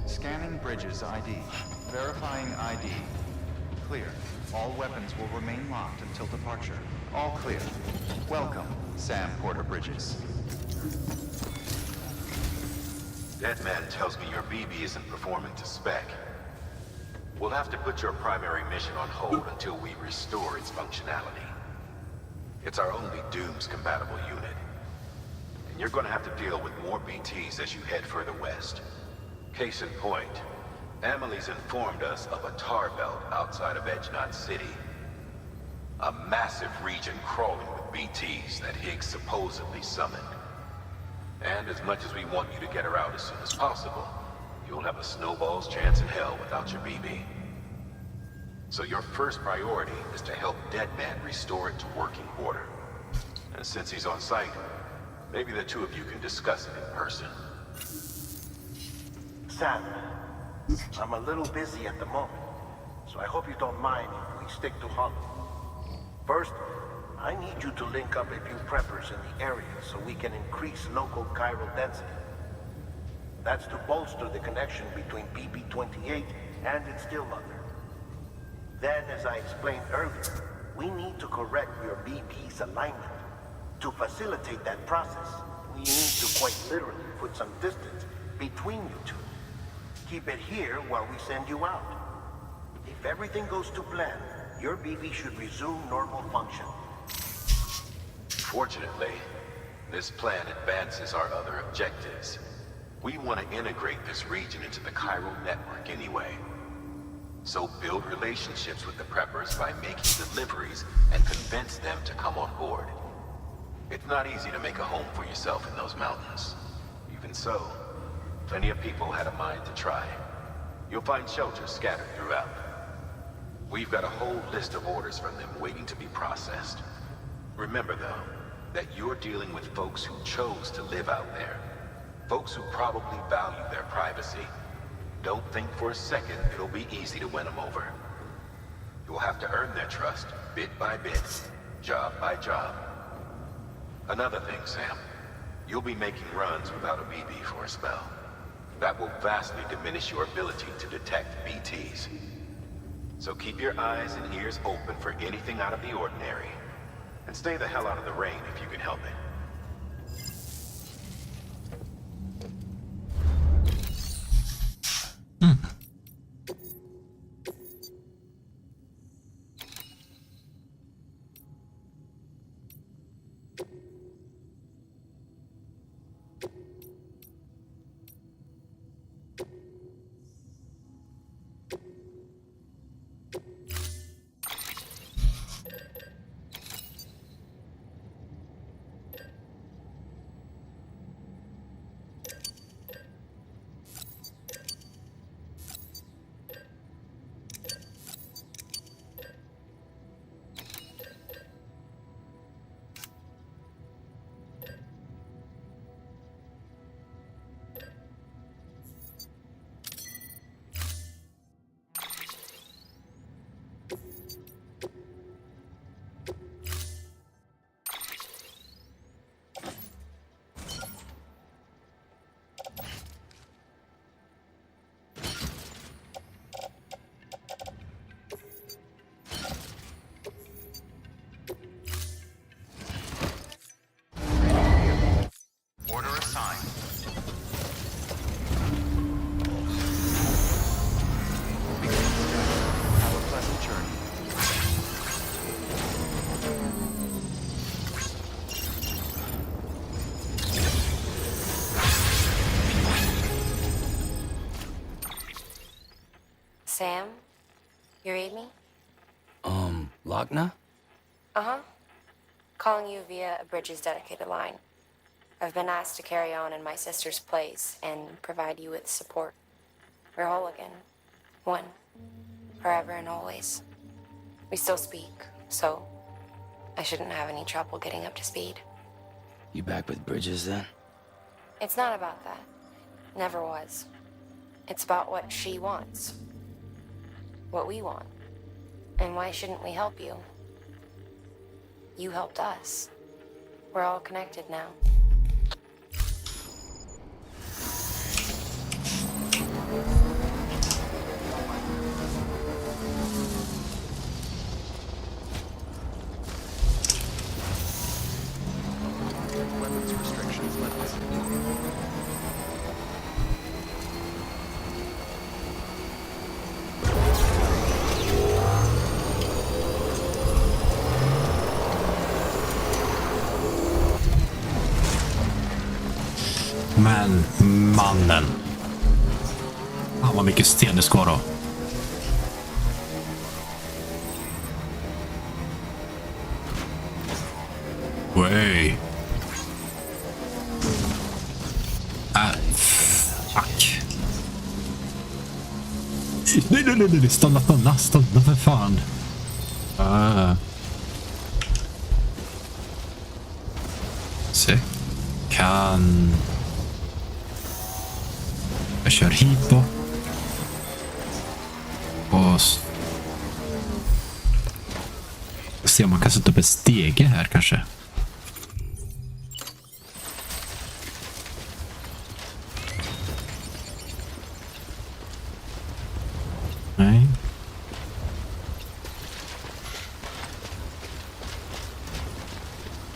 Scanning bridges ID. Verifying ID. Clear. All weapons will remain locked until departure. All clear. Welcome, Sam Porter Bridges. Deadman tells me your BB isn't performing to spec. We'll have to put your primary mission on hold until we restore its functionality. It's our only Dooms-compatible unit. And you're gonna have to deal with more BTs as you head further west. Case in point, Amelie's informed us of a tar belt outside of Edgenot City. A massive region crawling with BTs that Higgs supposedly summoned. And as much as we want you to get her out as soon as possible, you'll have a snowball's chance in hell without your BB. So your first priority is to help Deadman restore it to working order. And since he's on site, maybe the two of you can discuss it in person. Sam, I'm a little busy at the moment, so I hope you don't mind if we stick to Hollow. First, I need you to link up a few preppers in the area so we can increase local chiral density. That's to bolster the connection between BB-28 and its stillmother. Then, as I explained earlier, we need to correct your BB's alignment. To facilitate that process, we need to quite literally put some distance between you two. Keep it here while we send you out. If everything goes to plan, your BB should resume normal function. Fortunately, this plan advances our other objectives. We want to integrate this region into the chiral network anyway. So build relationships with the preppers by making deliveries and convince them to come on board. It's not easy to make a home for yourself in those mountains. Even so, plenty of people had a mind to try. You'll find shelters scattered throughout. We've got a whole list of orders from them waiting to be processed. Remember, though, that you're dealing with folks who chose to live out there. Folks who probably value their privacy. Don't think for a second it'll be easy to win them over. You'll have to earn their trust, bit by bit, job by job. Another thing, Sam. You'll be making runs without a BB for a spell. That will vastly diminish your ability to detect BTs. So keep your eyes and ears open for anything out of the ordinary. And stay the hell out of the rain if you can help it. Sam? You read me? Lagna? Uh-huh. Calling you via a Bridges dedicated line. I've been asked to carry on in my sister's place and provide you with support. We're whole again. One. Forever and always. We still speak, so I shouldn't have any trouble getting up to speed. You back with Bridges then? It's not about that. Never was. It's about what she wants. What we want. And why shouldn't we help you? You helped us. We're all connected now. Weapons restrictions lifted. Men, mannen. Fan vad mycket sten det ska då. Wey. Fuck. Nej. Stanna för fan. Se. Kan... Jag kör hit då. Och... Se om man kan sätta upp ett stege här kanske. Nej.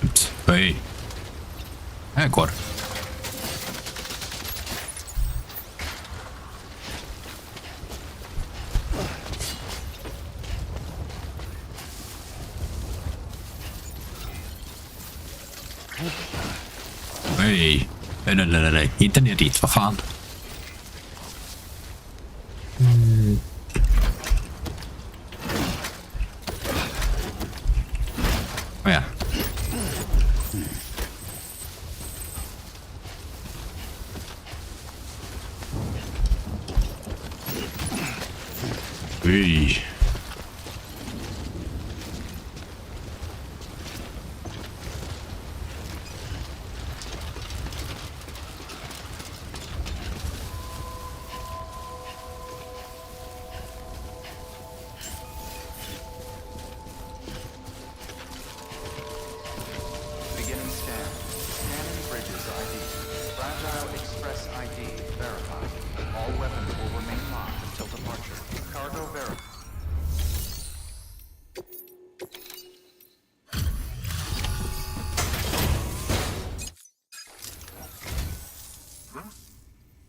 Oops. Hej. Här går. Nej. Nej. Inte ner dit, vad fan. Ja. Ui. Beginning scan. Scanning Bridges ID. Fragile Express ID verified. All weapons will remain locked until departure. Cargo verified.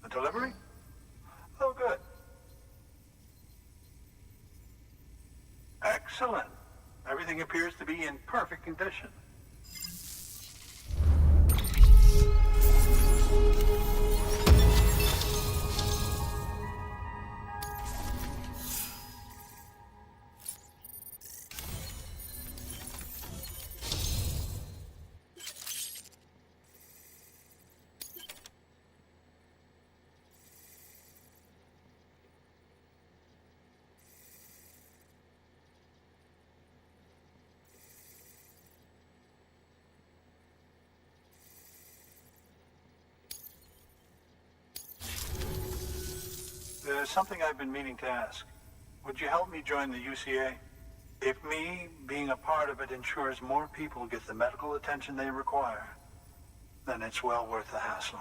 The delivery? Oh, good. Excellent. Everything appears to be in perfect condition. There's something I've been meaning to ask. Would you help me join the UCA? If me being a part of it ensures more people get the medical attention they require, then it's well worth the hassle.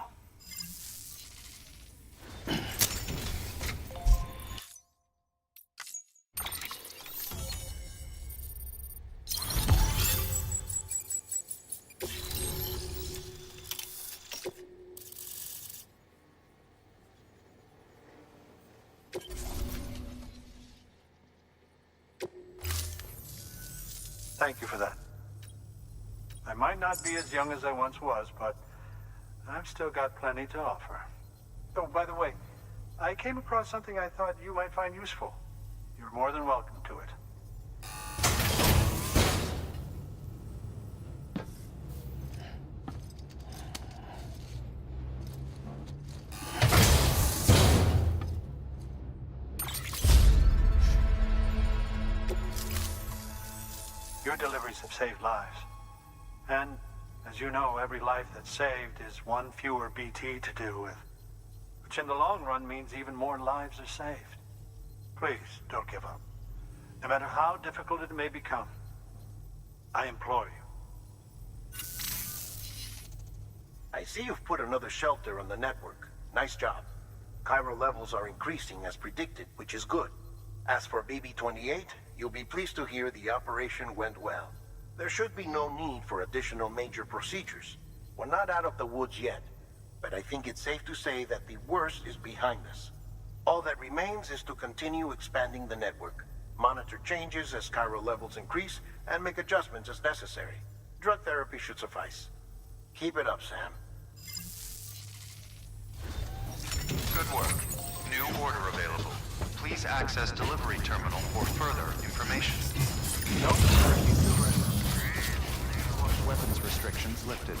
Thank you for that. I might not be as young as I once was, but I've still got plenty to offer. Oh, by the way, I came across something I thought you might find useful. You're more than welcome to it. Your deliveries have saved lives. And, as you know, every life that's saved is one fewer BT to deal with. Which in the long run means even more lives are saved. Please, don't give up. No matter how difficult it may become, I implore you. I see you've put another shelter on the network. Nice job. Chiral levels are increasing as predicted, which is good. As for BB-28, you'll be pleased to hear the operation went well. There should be no need for additional major procedures. We're not out of the woods yet, but I think it's safe to say that the worst is behind us. All that remains is to continue expanding the network, monitor changes as chiral levels increase, and make adjustments as necessary. Drug therapy should suffice. Keep it up, Sam. Good work. New order available. Please access delivery terminal for further information. Weapons restrictions lifted.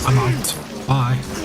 I'm out. Bye.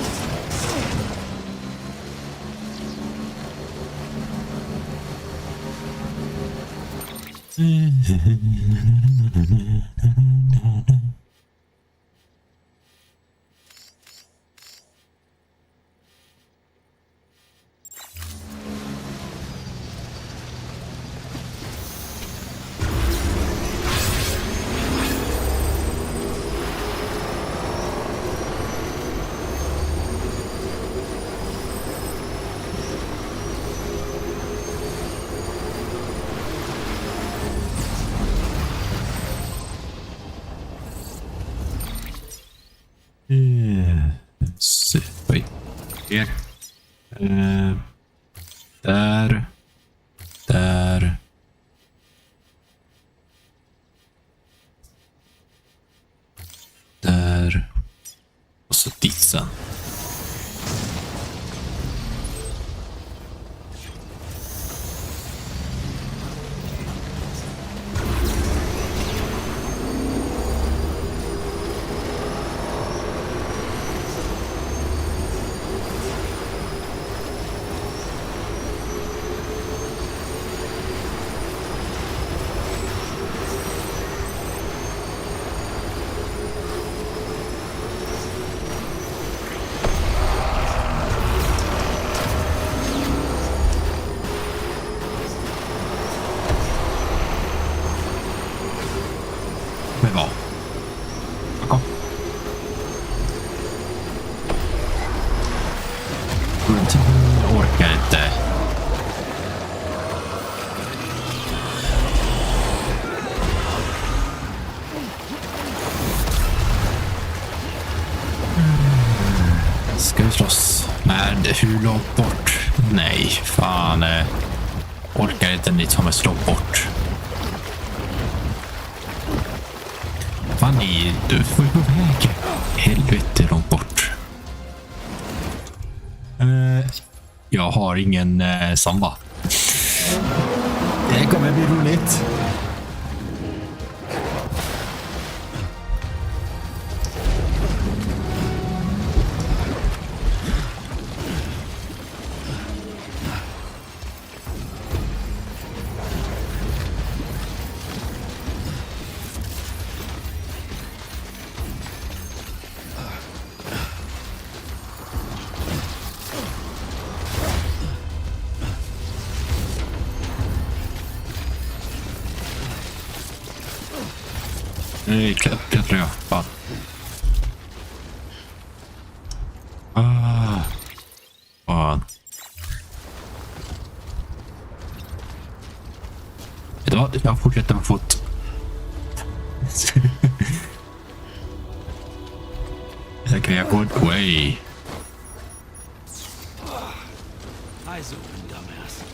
Där. Där. Där. Och så dit sen. Men vad? Kom. Orkar inte. Ska vi slåss? Nej, hur långt bort? Nej, fan. Orkar inte ni ta mig slå bort. Fan, du får ju på väg. Helvete långt bort. Jag har ingen samba. Det kommer bli roligt. Nej, klättrar jag. Fan. Fan. Vet du vad? Jag fortsätter med fot. That can I go away. Eyes open, dumbass.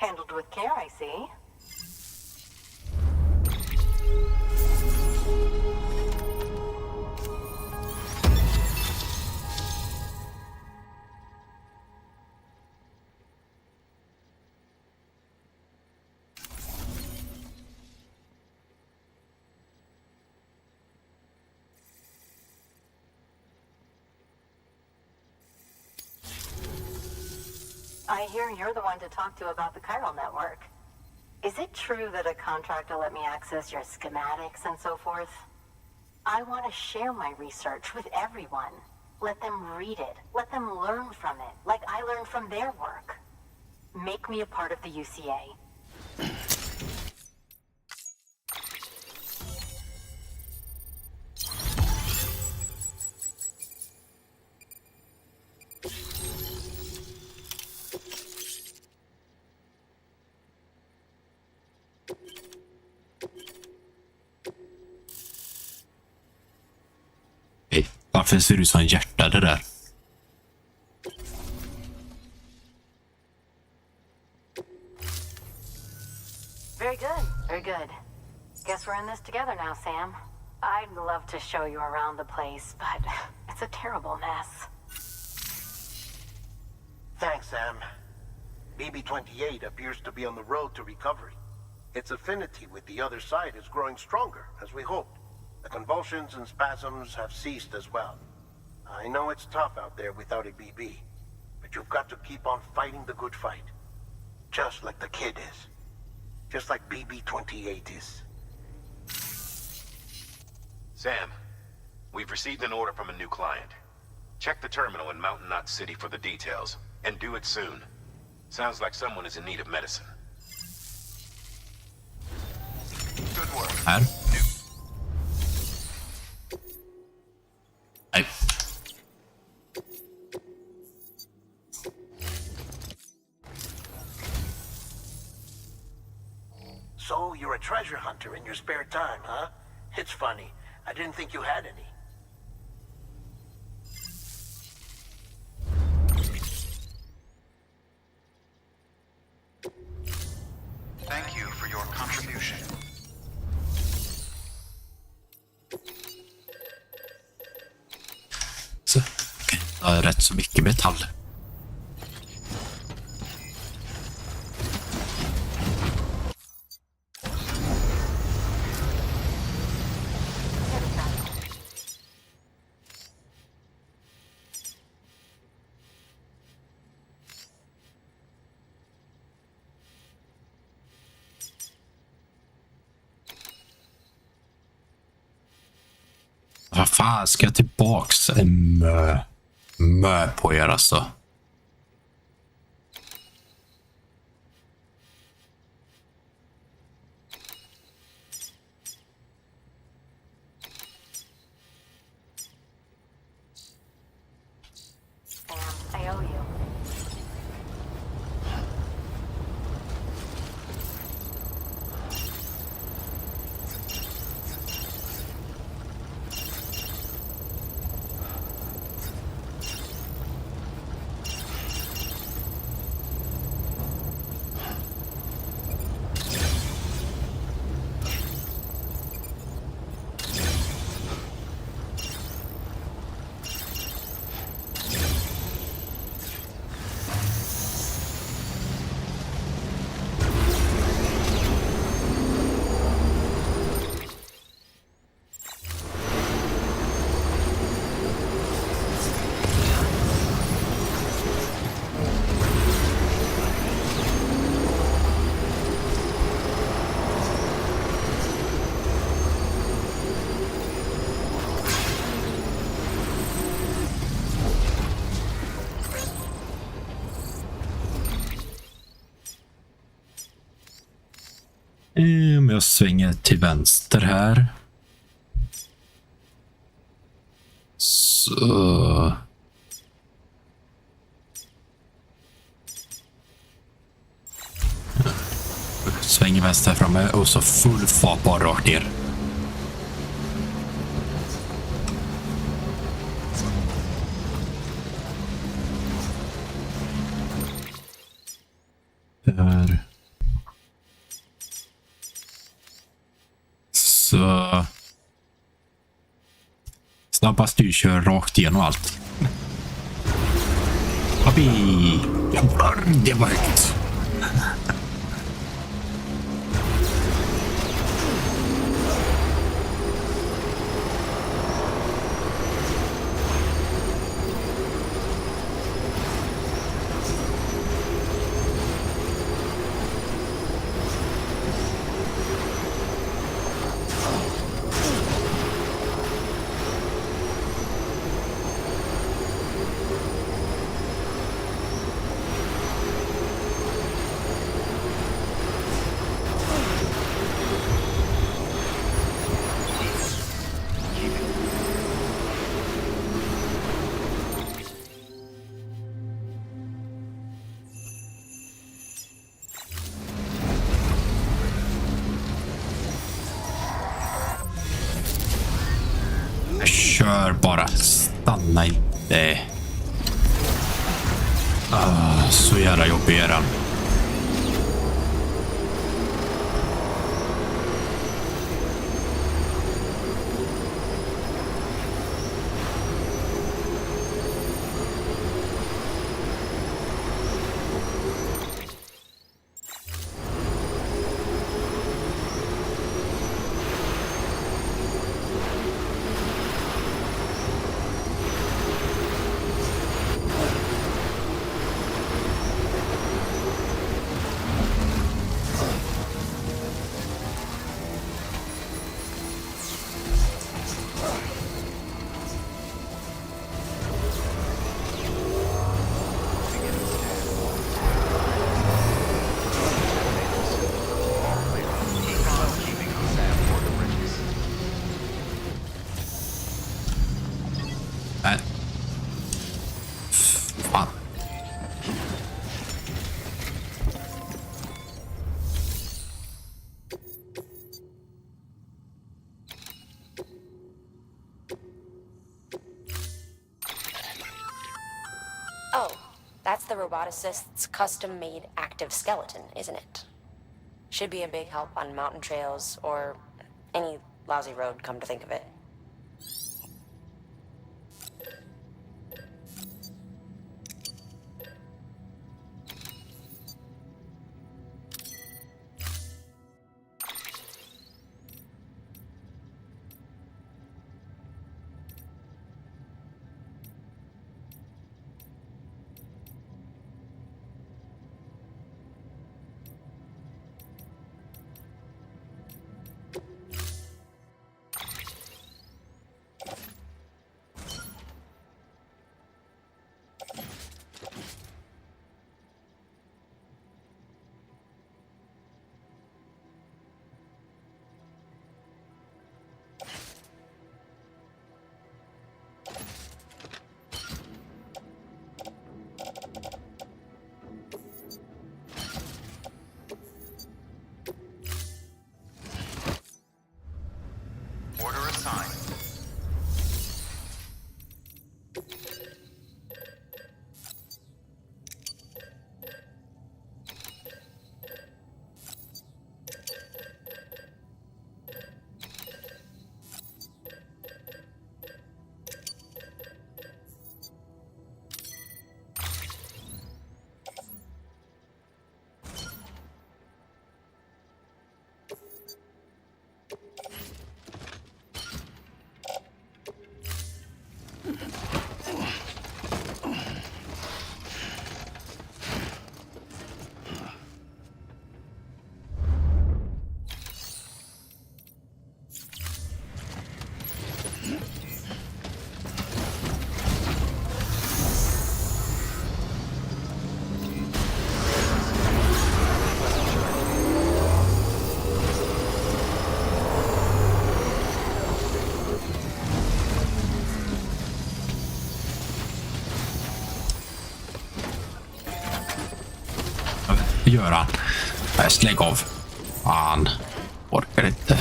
Handled with care, I see. I hear you're the one to talk to about the chiral network. Is it true that a contractor let me access your schematics and so forth? I want to share my research with everyone. Let them read it. Let them learn from it, like I learned from their work. Make me a part of the UCA. Hej, varför ser du som hjärta det där? Very good, very good. Guess we're in this together now, Sam. I'd love to show you around the place, but it's a terrible mess. Thanks, Sam. BB-28 appears to be on the road to recovery. Its affinity with the other side is growing stronger, as we hoped. The convulsions and spasms have ceased as well. I know it's tough out there without a BB, but you've got to keep on fighting the good fight. Just like the kid is. Just like BB-28 is. Sam, we've received an order from a new client. Check the terminal in Mountain Knot City for the details, and do it soon. Sounds like someone is in need of medicine. Good work. Här. Nej. So, you're a treasure hunter in your spare time, huh? It's funny. I didn't think you had any. Thank you for your contribution. Så, okej. Det är rätt så mycket metall. Vad fan ska jag tillbaks en mö på er alltså? Sam, I owe you. Om jag svänger till vänster här. Så. Svänger vänster framme och så full fart bara rakt ner. Där. Snabba styrkör rakt igenom allt. Abi! Det var högt. Kör bara. Stanna inte. Så jävla jobbig är den. Nej. Fan. Oh, that's the roboticist's custom-made active skeleton, isn't it? Should be a big help on mountain trails or any lousy road, come to think of it. Order assigned. Gör han. Lägg av. Fan. Orkar inte.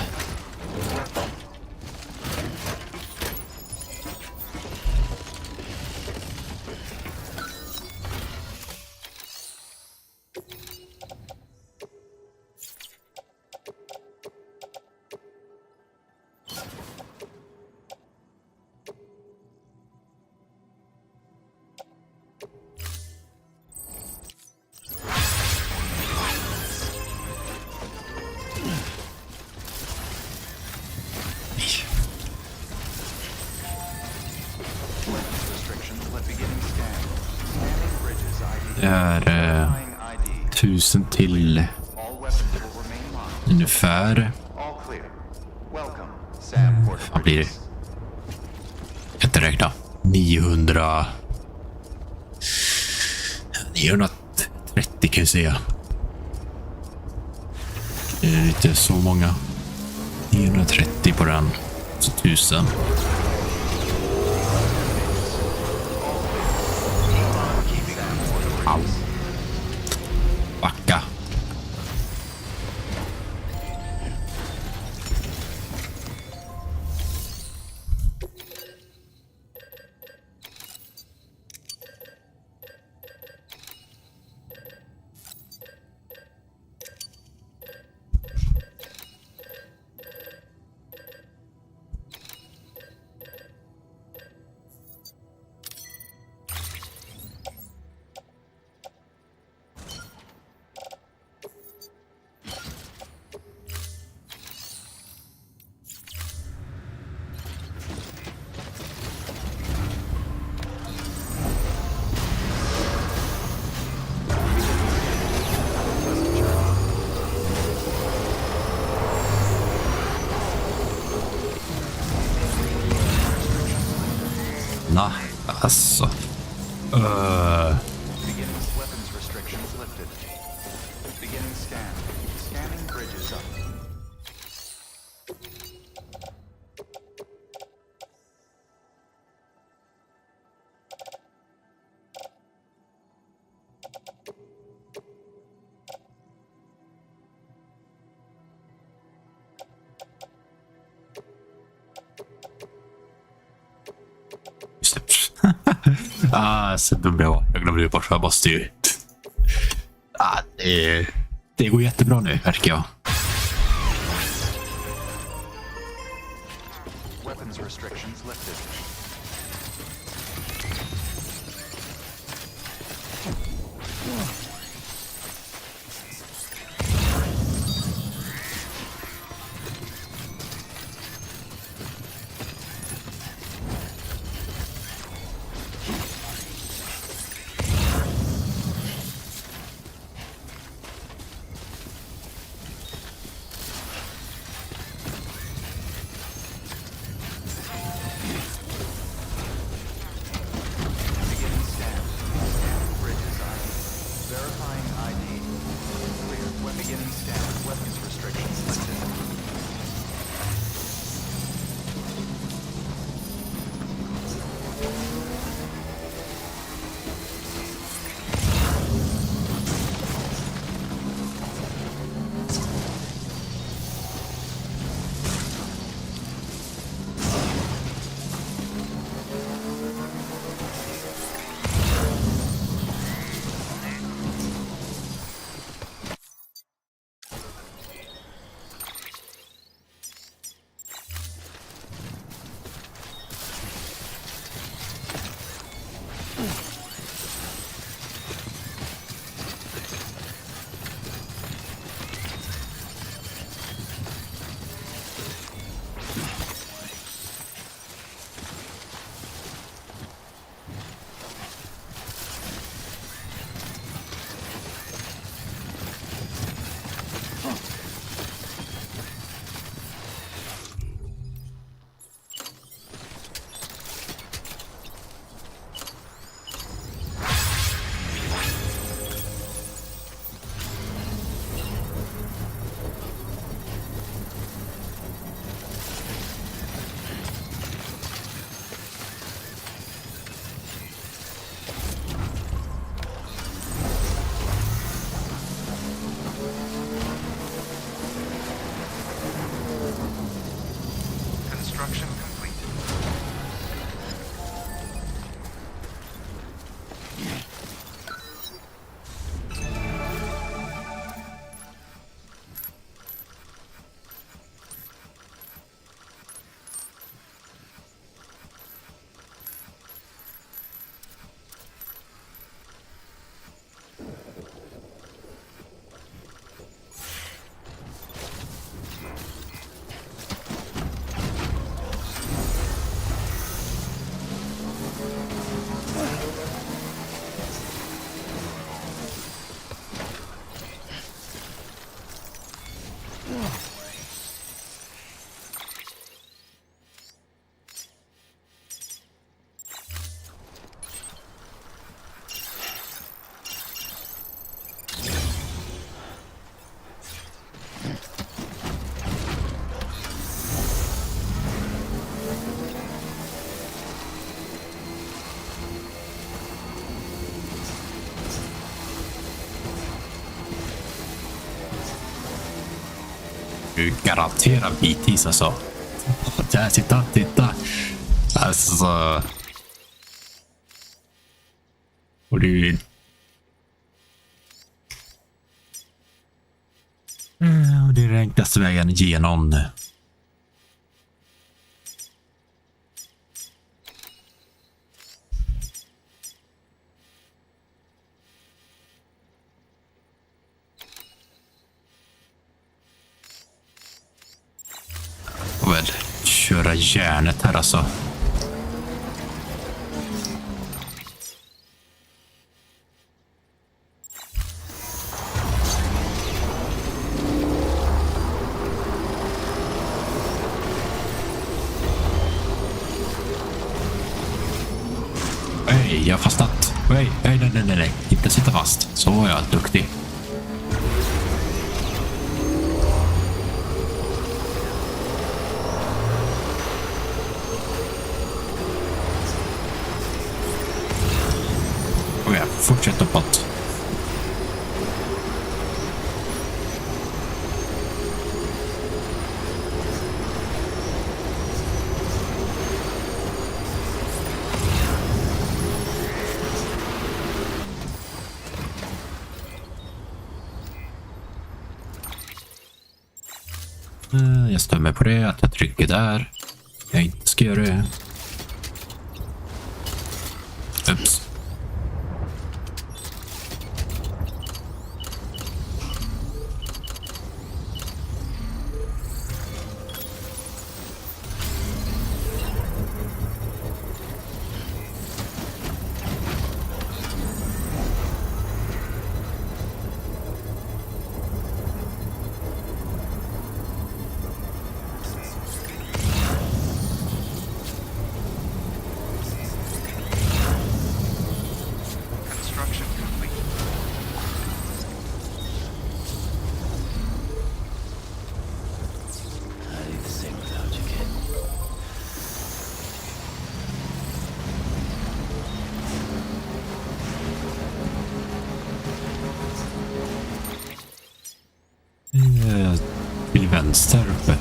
Det är 1000 till All weapons will remain locked. ungefär. All clear. Welcome, Sam Porter Vad blir det? Bridges. Jag kan inte räkna. 930 kan jag säga. Det är inte så många. 930 på den. Så 1000. Au. Backa. Nej, alltså. Beginning weapons restrictions lifted. Beginning scan. Scanning bridges up. Just det. Så dum jag var. Jag glömde bort vad jag måste ju. Det går jättebra nu, verkar jag. Weapons restrictions lifted. Du garanterar BTs alltså. Där, titta. Alltså. Och du... Och det är den enklaste vägen igenom. Och väl köra järnet här alltså. Hej, jag har fastnat. Nej. Inte sitta fast. Så är jag duktig. Och jag fortsätter uppåt. Jag stämmer på det, att jag trycker där. Jag inte ska göra det. Ups. Construction complete. I do the same without you, kid. Till vänster uppe.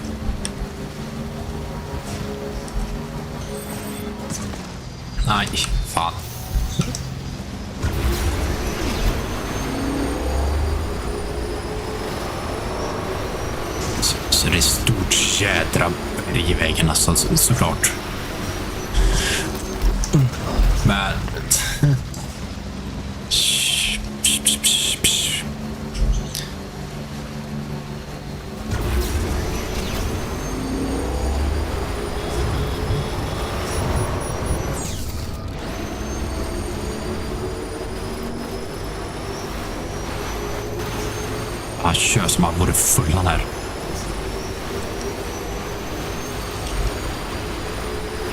Nej, fan. Så det är stort jädra berg i vägen alltså, såklart. Men... Han kör som han vore full han här.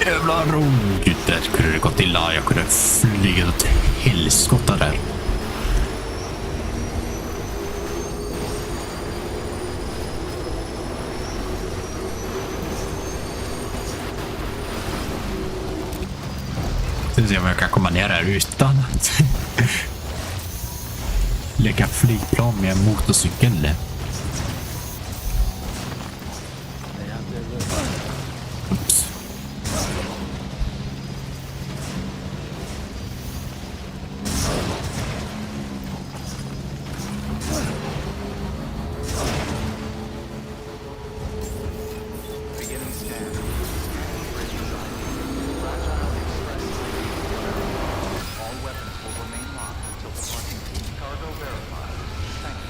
Jävla roligt. Där kunde det gått illa. Jag kunde flyga åt helskotta där. Ska vi se om jag kan komma ner här utan att leka flygplan med en motorcykel. Oops. Beginning scan. Scanning bridges ID. Fragile express ID. All weapons will remain locked until departing. Cargo verified. Thank you.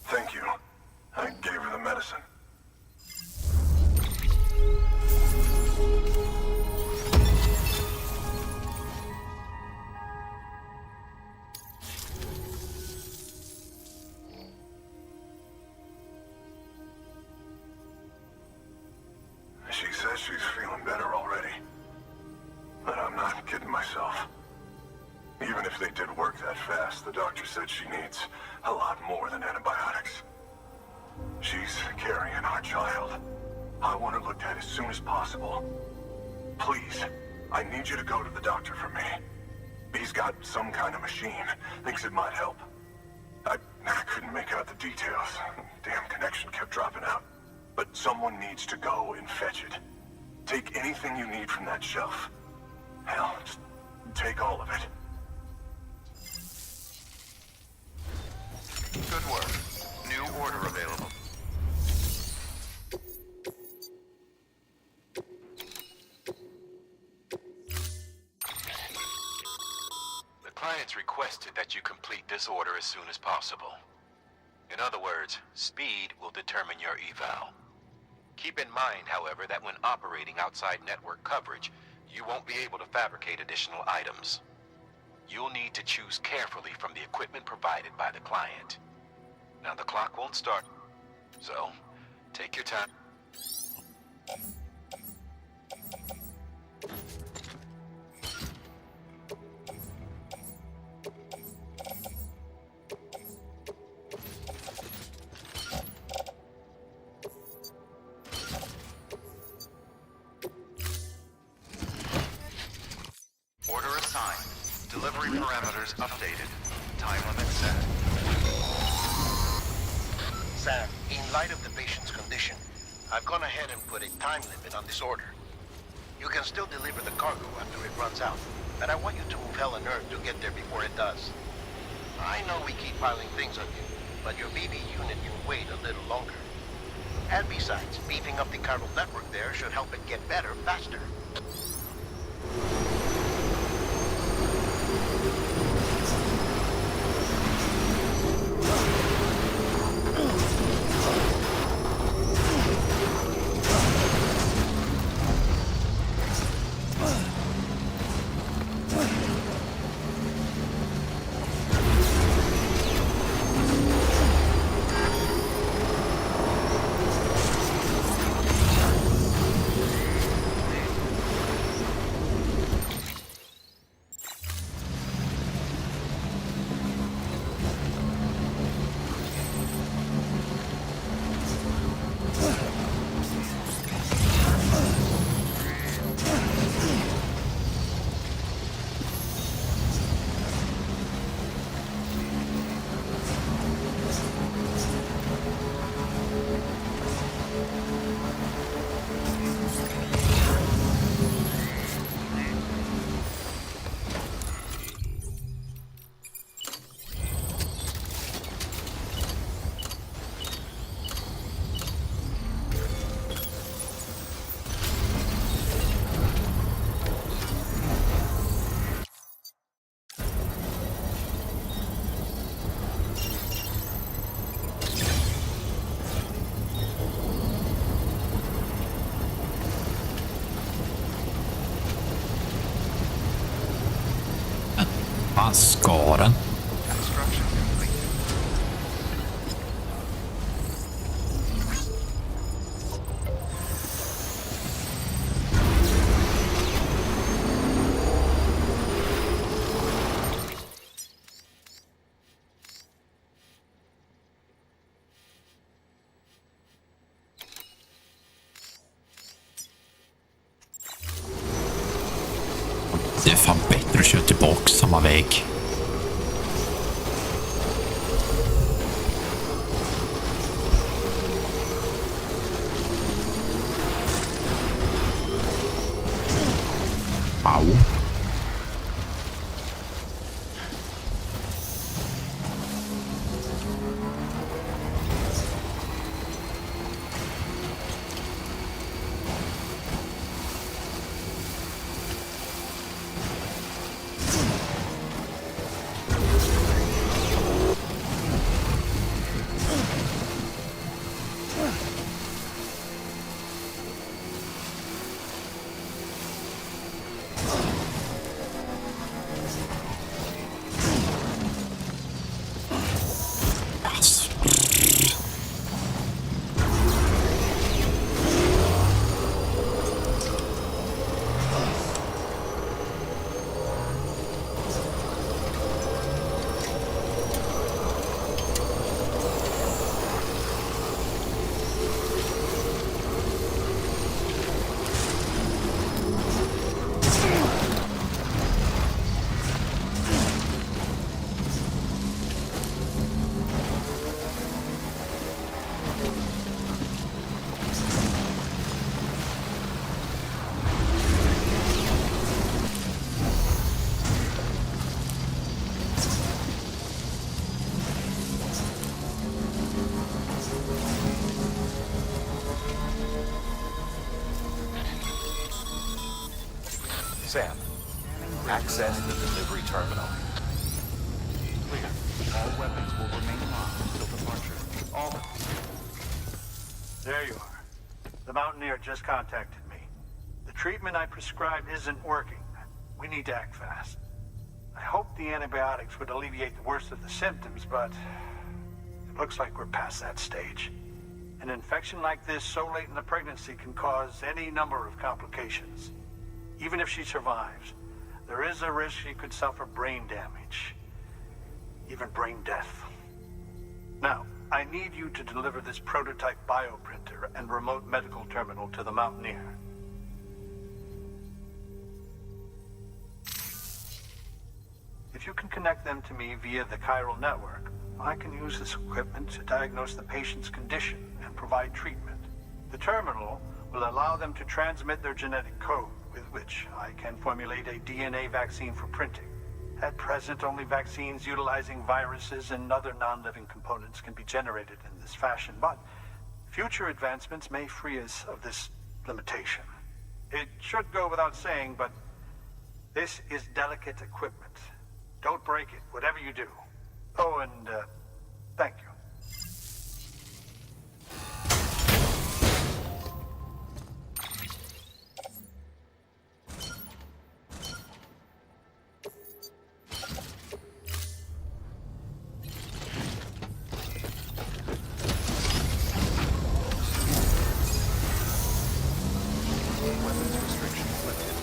Thank you. I gave her the medicine. She says she's feeling better already. But I'm not kidding myself. Even if they did work that fast, the doctor said she needs a lot more than antibiotics. She's carrying our child. I want it looked at as soon as possible. Please, I need you to go to the doctor for me. He's got some kind of machine. Thinks it might help. I couldn't make out the details. Damn connection kept dropping out. But someone needs to go and fetch it. Take anything you need from that shelf. Hell, just take all of it. Good work. New order available. The client's requested that you complete this order as soon as possible. In other words, speed will determine your eval. Keep in mind, however, that when operating outside network coverage, you won't be able to fabricate additional items. You'll need to choose carefully from the equipment provided by the client. Now, the clock won't start, so take your time. Order assigned. Delivery parameters updated. Time limit set. Sam, in light of the patient's condition, I've gone ahead and put a time limit on this order. You can still deliver the cargo after it runs out, but I want you to move hell and earth to get there before it does. I know we keep piling things on you, but your BB unit can wait a little longer. And besides, beefing up the chiral network there should help it get better faster. Fan ska den? Construction complete. Det är fan bättre att köra tillbaka samma väg. Au. Sam, access the delivery terminal. Clear. All weapons will remain locked until departure. All of them. There you are. The Mountaineer just contacted me. The treatment I prescribed isn't working. We need to act fast. I hoped the antibiotics would alleviate the worst of the symptoms, but it looks like we're past that stage. An infection like this so late in the pregnancy can cause any number of complications. Even if she survives, there is a risk she could suffer brain damage, even brain death. Now, I need you to deliver this prototype bioprinter and remote medical terminal to the Mountaineer. If you can connect them to me via the chiral network, I can use this equipment to diagnose the patient's condition and provide treatment. The terminal will allow them to transmit their genetic code, with which I can formulate a DNA vaccine for printing. At present, only vaccines utilizing viruses and other non-living components can be generated in this fashion, but future advancements may free us of this limitation. It should go without saying, but this is delicate equipment. Don't break it, whatever you do. Oh, and thank you. Weapons restrictions lifted.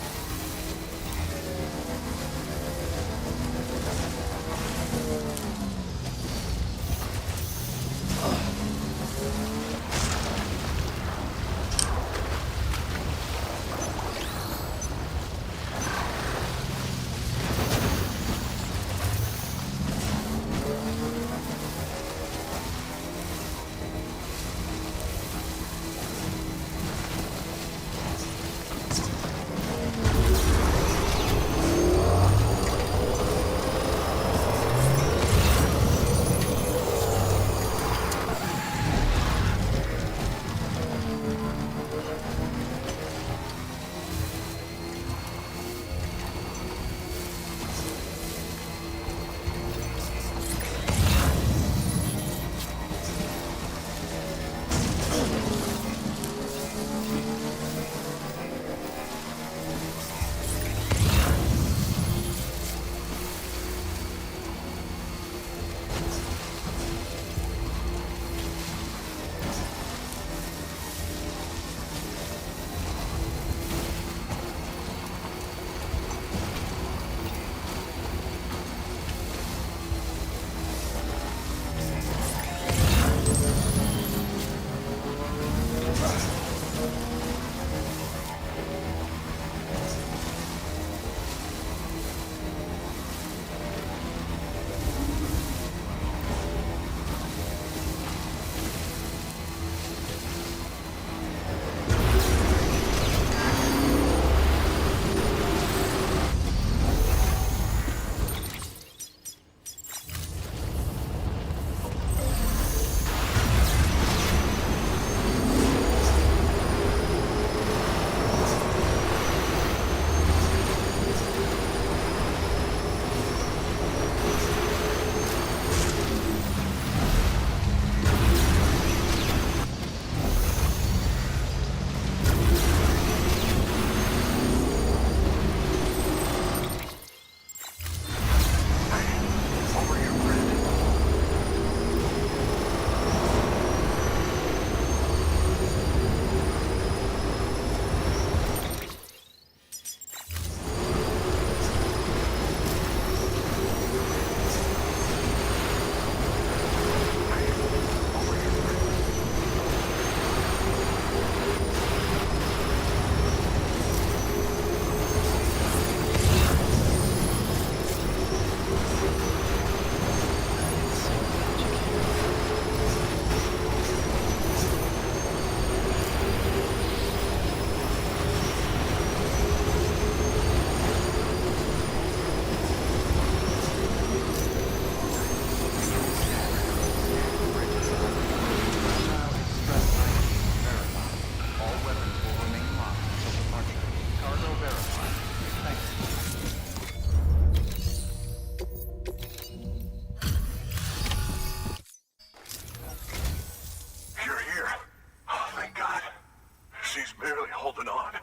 jumping on.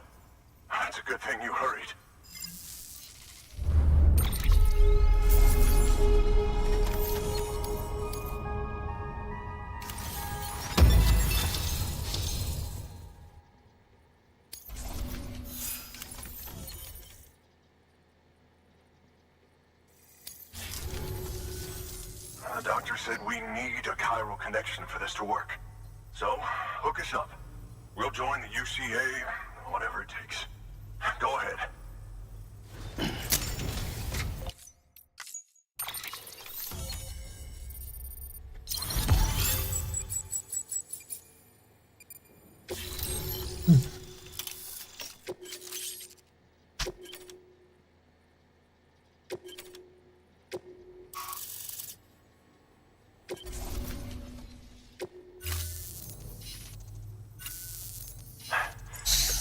It's a good thing you hurried. The doctor said we need a chiral connection for this to work. So, hook us up. We'll join the UCA, whatever it takes. Go ahead.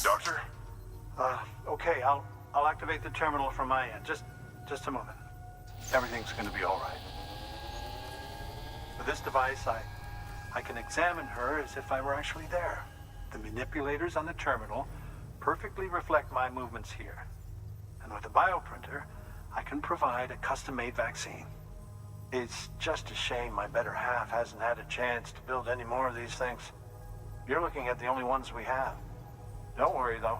Doctor? Okay, I'll activate the terminal from my end. Just a moment. Everything's gonna be all right. With this device, I can examine her as if I were actually there. The manipulators on the terminal perfectly reflect my movements here. And with the bioprinter, I can provide a custom-made vaccine. It's just a shame my better half hasn't had a chance to build any more of these things. You're looking at the only ones we have. Don't worry, though.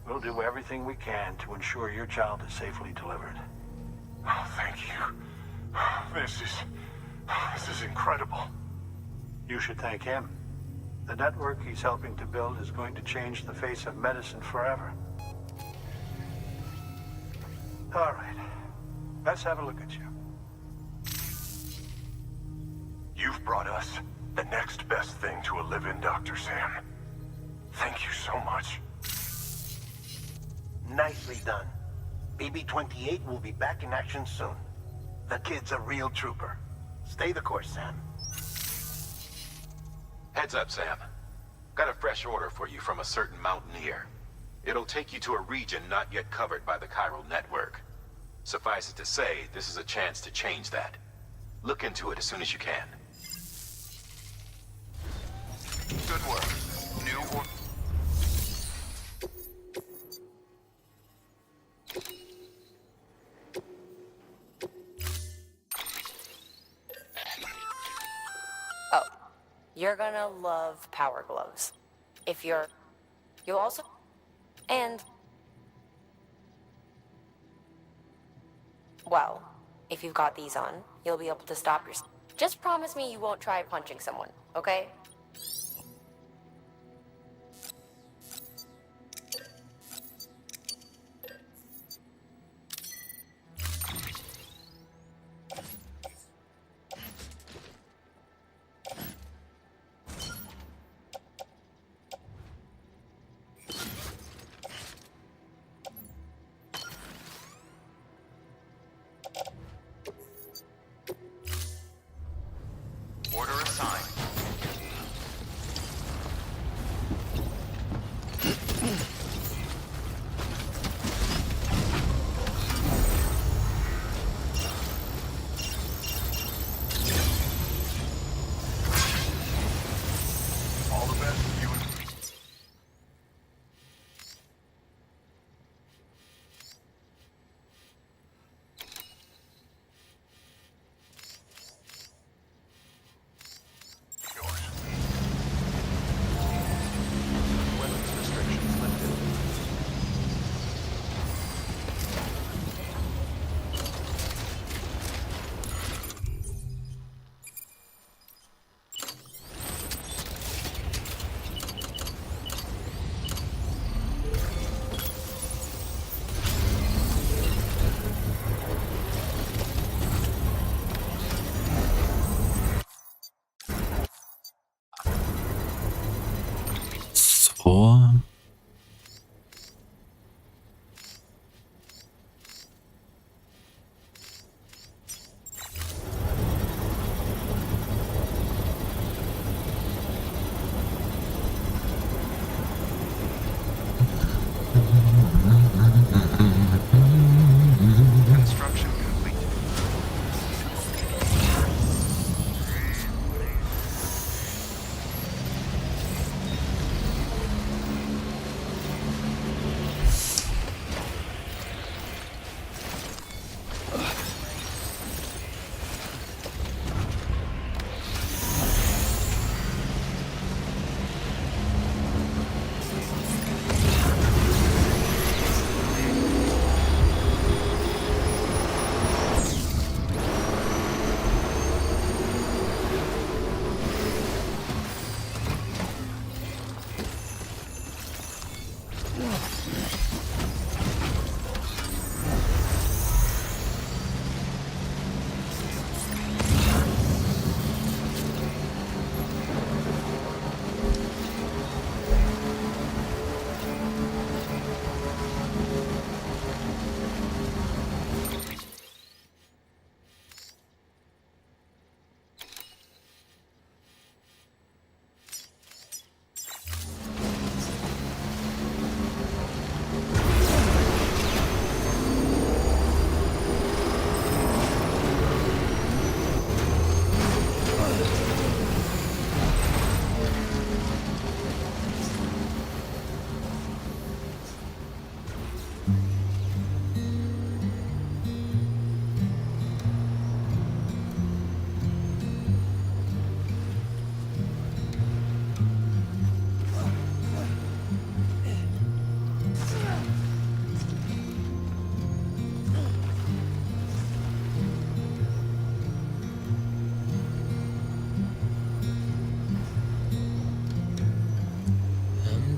We'll do everything we can to ensure your child is safely delivered. Oh, thank you. This is incredible. You should thank him. The network he's helping to build is going to change the face of medicine forever. All right. Let's have a look at you. You've brought us the next best thing to a live-in, Dr. Sam. Thank you so much. Nicely done. BB-28 will be back in action soon. The kid's a real trooper. Stay the course, Sam. Heads up, Sam. Got a fresh order for you from a certain mountaineer. It'll take you to a region not yet covered by the chiral network. Suffice it to say, this is a chance to change that. Look into it as soon as you can. Good work. New or... Oh, you're gonna love power gloves. You'll also... And... Well, if you've got these on, you'll be able to stop yourself. Just promise me you won't try punching someone, okay? Order assigned. All the best to you and... yours. Weapons restrictions lifted. Så. Construction complete.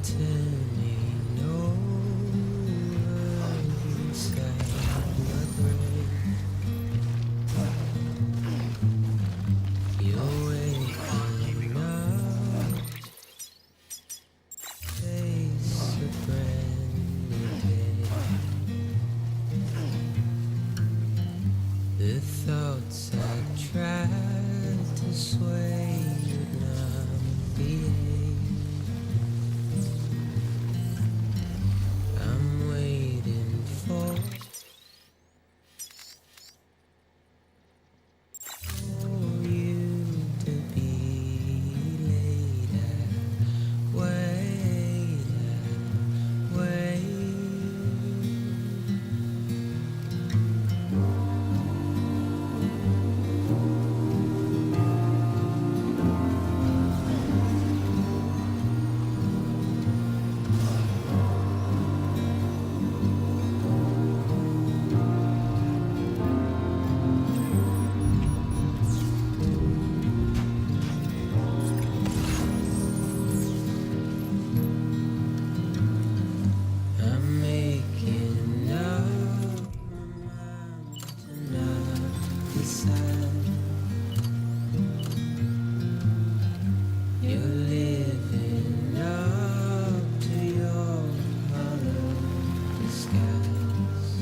turning over, you celebrate. You're waking up, face a brand new day. The thoughts I tried to sway would not behave. I'm waiting for you to be later. Wait, wait. I'm making up my mind to not decide. You're living up to your hollow disguise.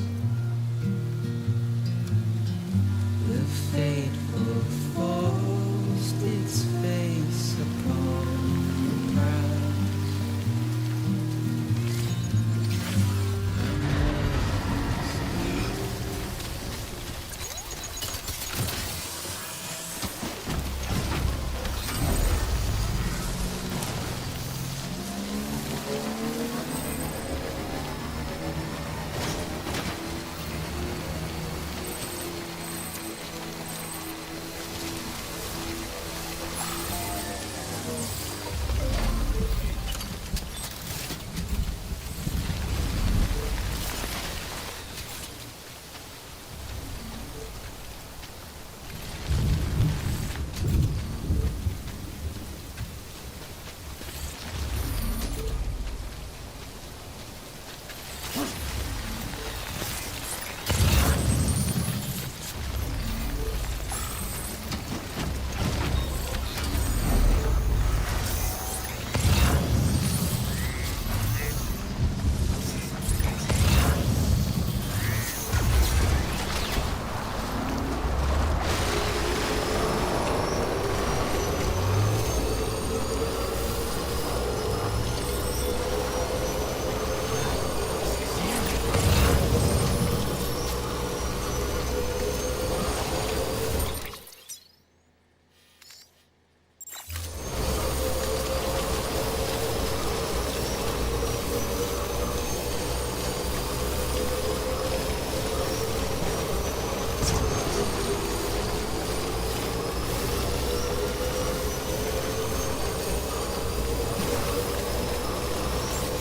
The fateful forced its face upon the prize.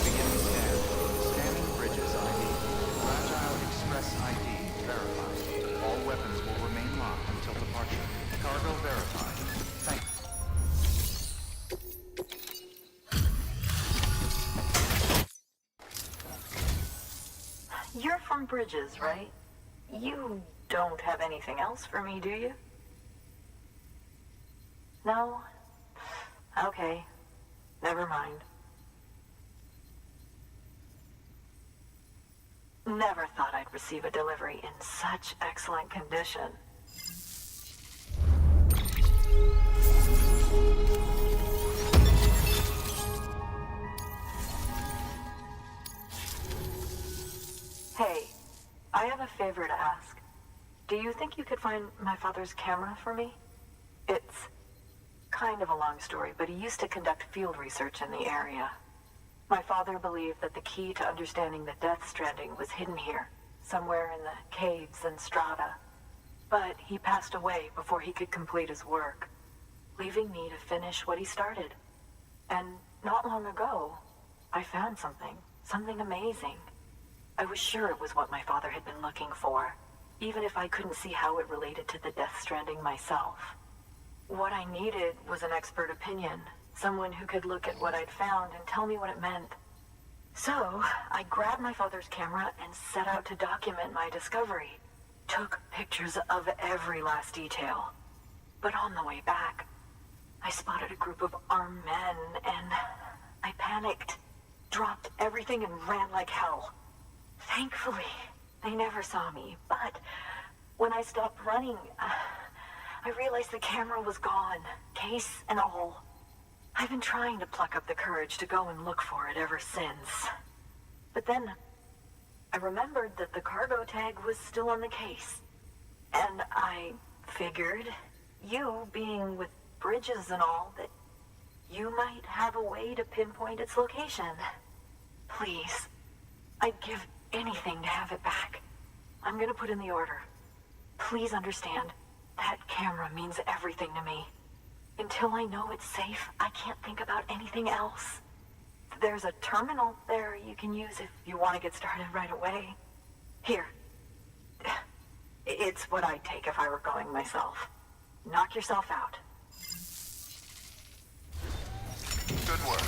Beginning scan. Scanning bridges ID. Fragile Express ID verified. All weapons will remain locked until departure. Cargo verified. Thank You're from Bridges, right? You don't have anything else for me, do you? No? Okay. Never mind. Never thought I'd receive a delivery in such excellent condition. Hey, I have a favor to ask. Do you think you could find my father's camera for me? It's kind of a long story, but he used to conduct field research in the area. My father believed that the key to understanding the Death Stranding was hidden here, somewhere in the caves and strata. But he passed away before he could complete his work, leaving me to finish what he started. And not long ago, I found something amazing. I was sure it was what my father had been looking for, even if I couldn't see how it related to the Death Stranding myself. What I needed was an expert opinion, Someone who could look at what I'd found and tell me what it meant. So, I grabbed my father's camera and set out to document my discovery. Took pictures of every last detail. But on the way back, I spotted a group of armed men and I panicked, dropped everything and ran like hell. Thankfully, they never saw me, but when I stopped running, I realized the camera was gone, case and all. I've been trying to pluck up the courage to go and look for it ever since. But then, I remembered that the cargo tag was still on the case. And I figured, you being with Bridges and all, that you might have a way to pinpoint its location. Please, I'd give anything to have it back. I'm gonna put in the order. Please understand, that camera means everything to me. Until I know it's safe, I can't think about anything else. There's a terminal there you can use if you want to get started right away. Here. It's what I'd take if I were going myself. Knock yourself out. Good work.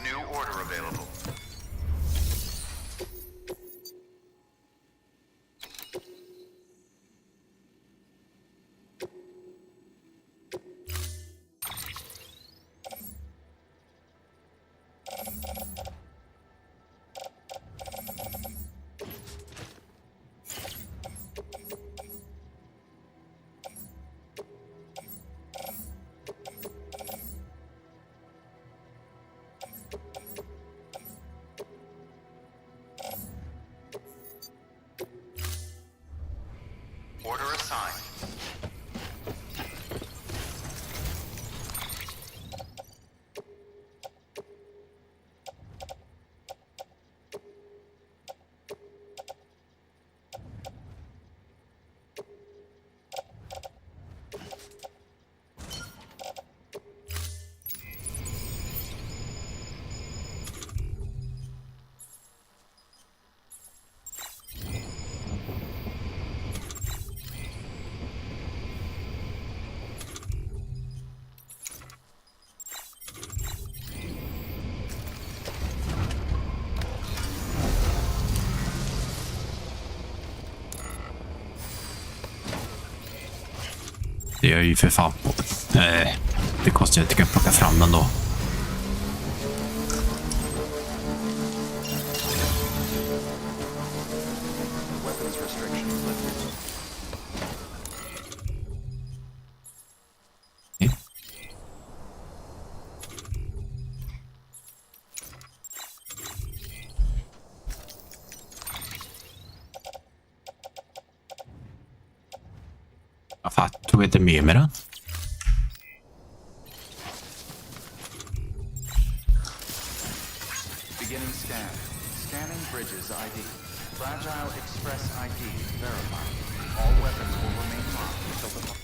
New order available. Order assigned. Det gör ju för fan på. Det kostar ju att jag kan plocka fram den då. Weapons restrictions lifted. Vad fan, tog jag inte med mig den? Beginning scan. Scanning Bridges ID. Fragile Express ID verified. All weapons will remain locked until the...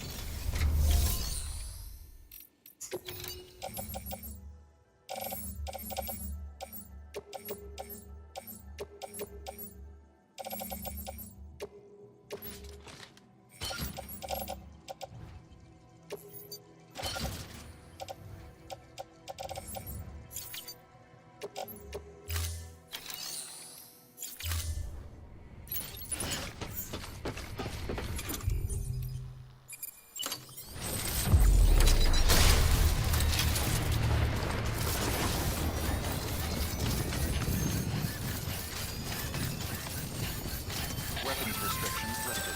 Weapons restrictions lifted.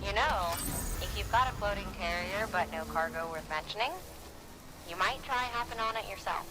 You know, if you've got a floating carrier but no cargo worth mentioning, you might try hopping on it yourself.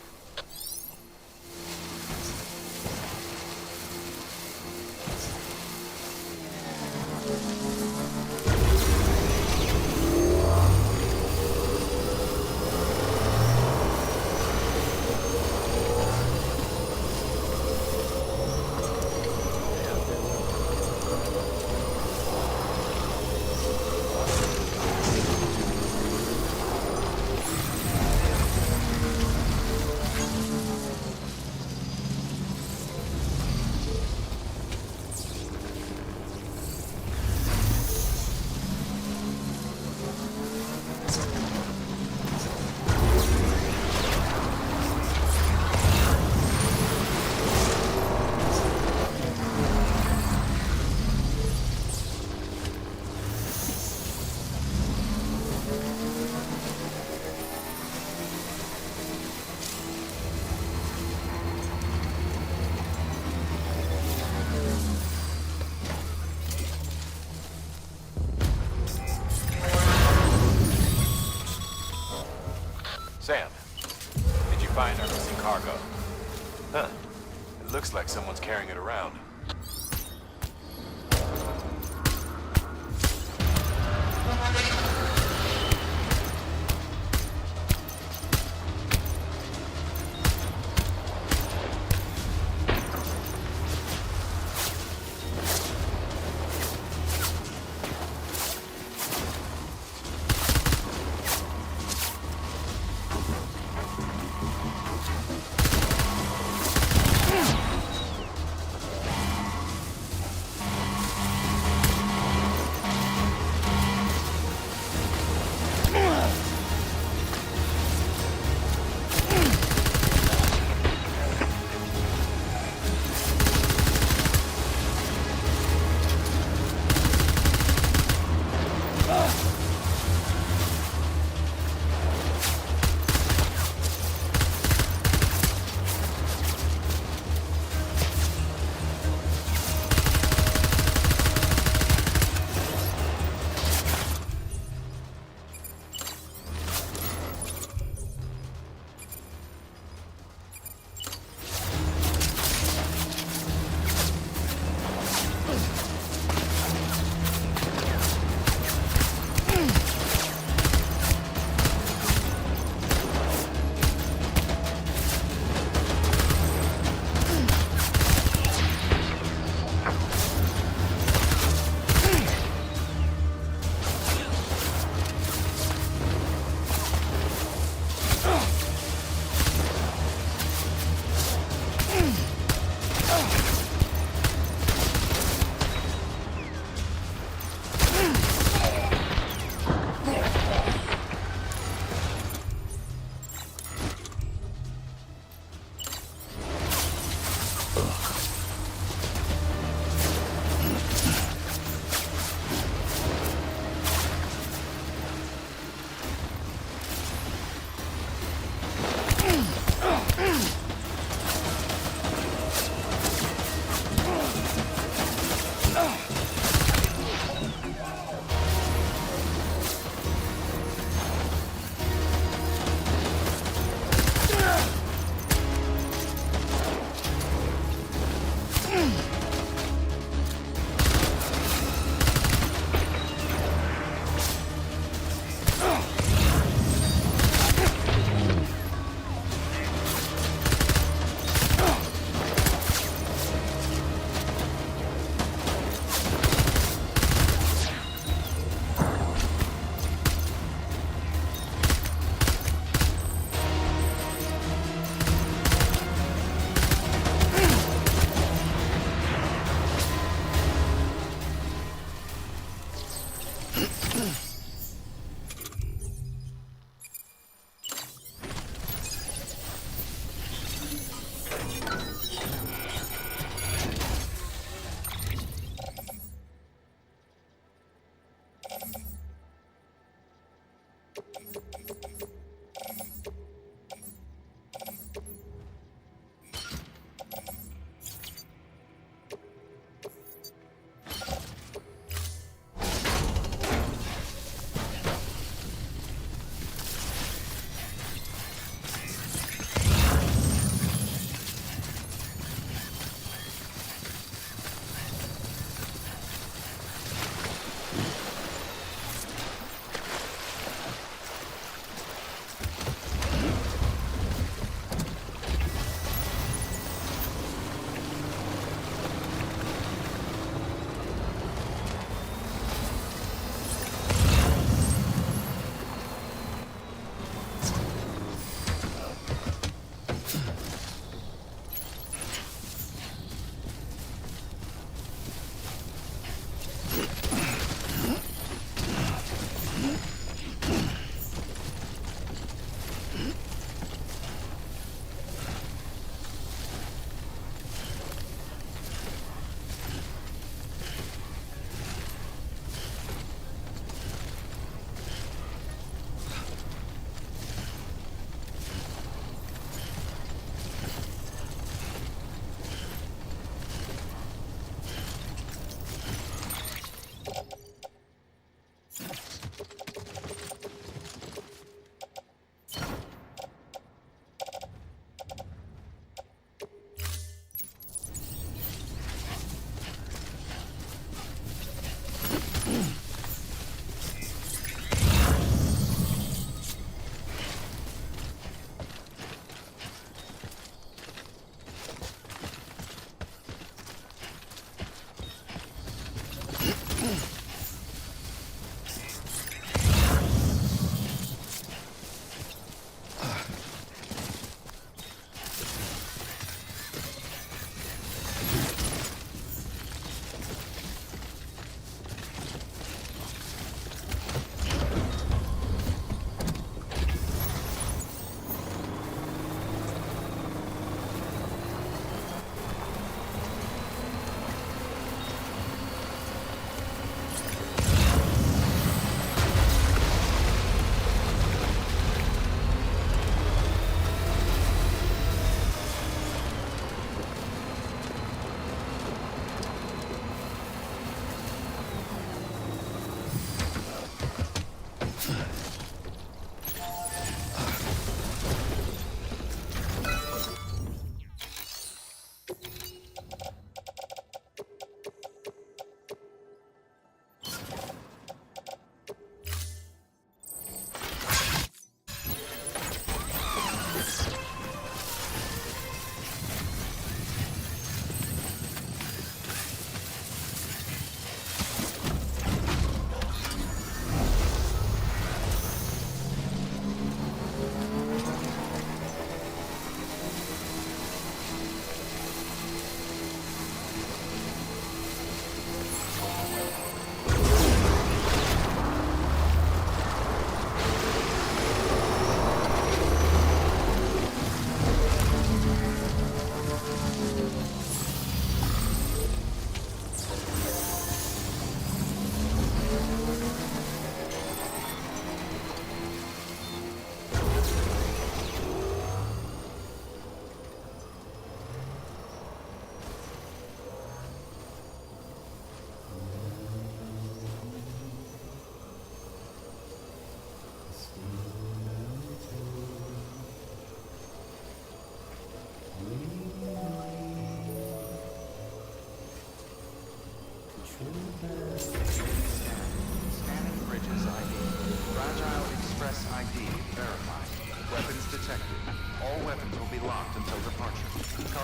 Huh. It looks like someone's carrying it around.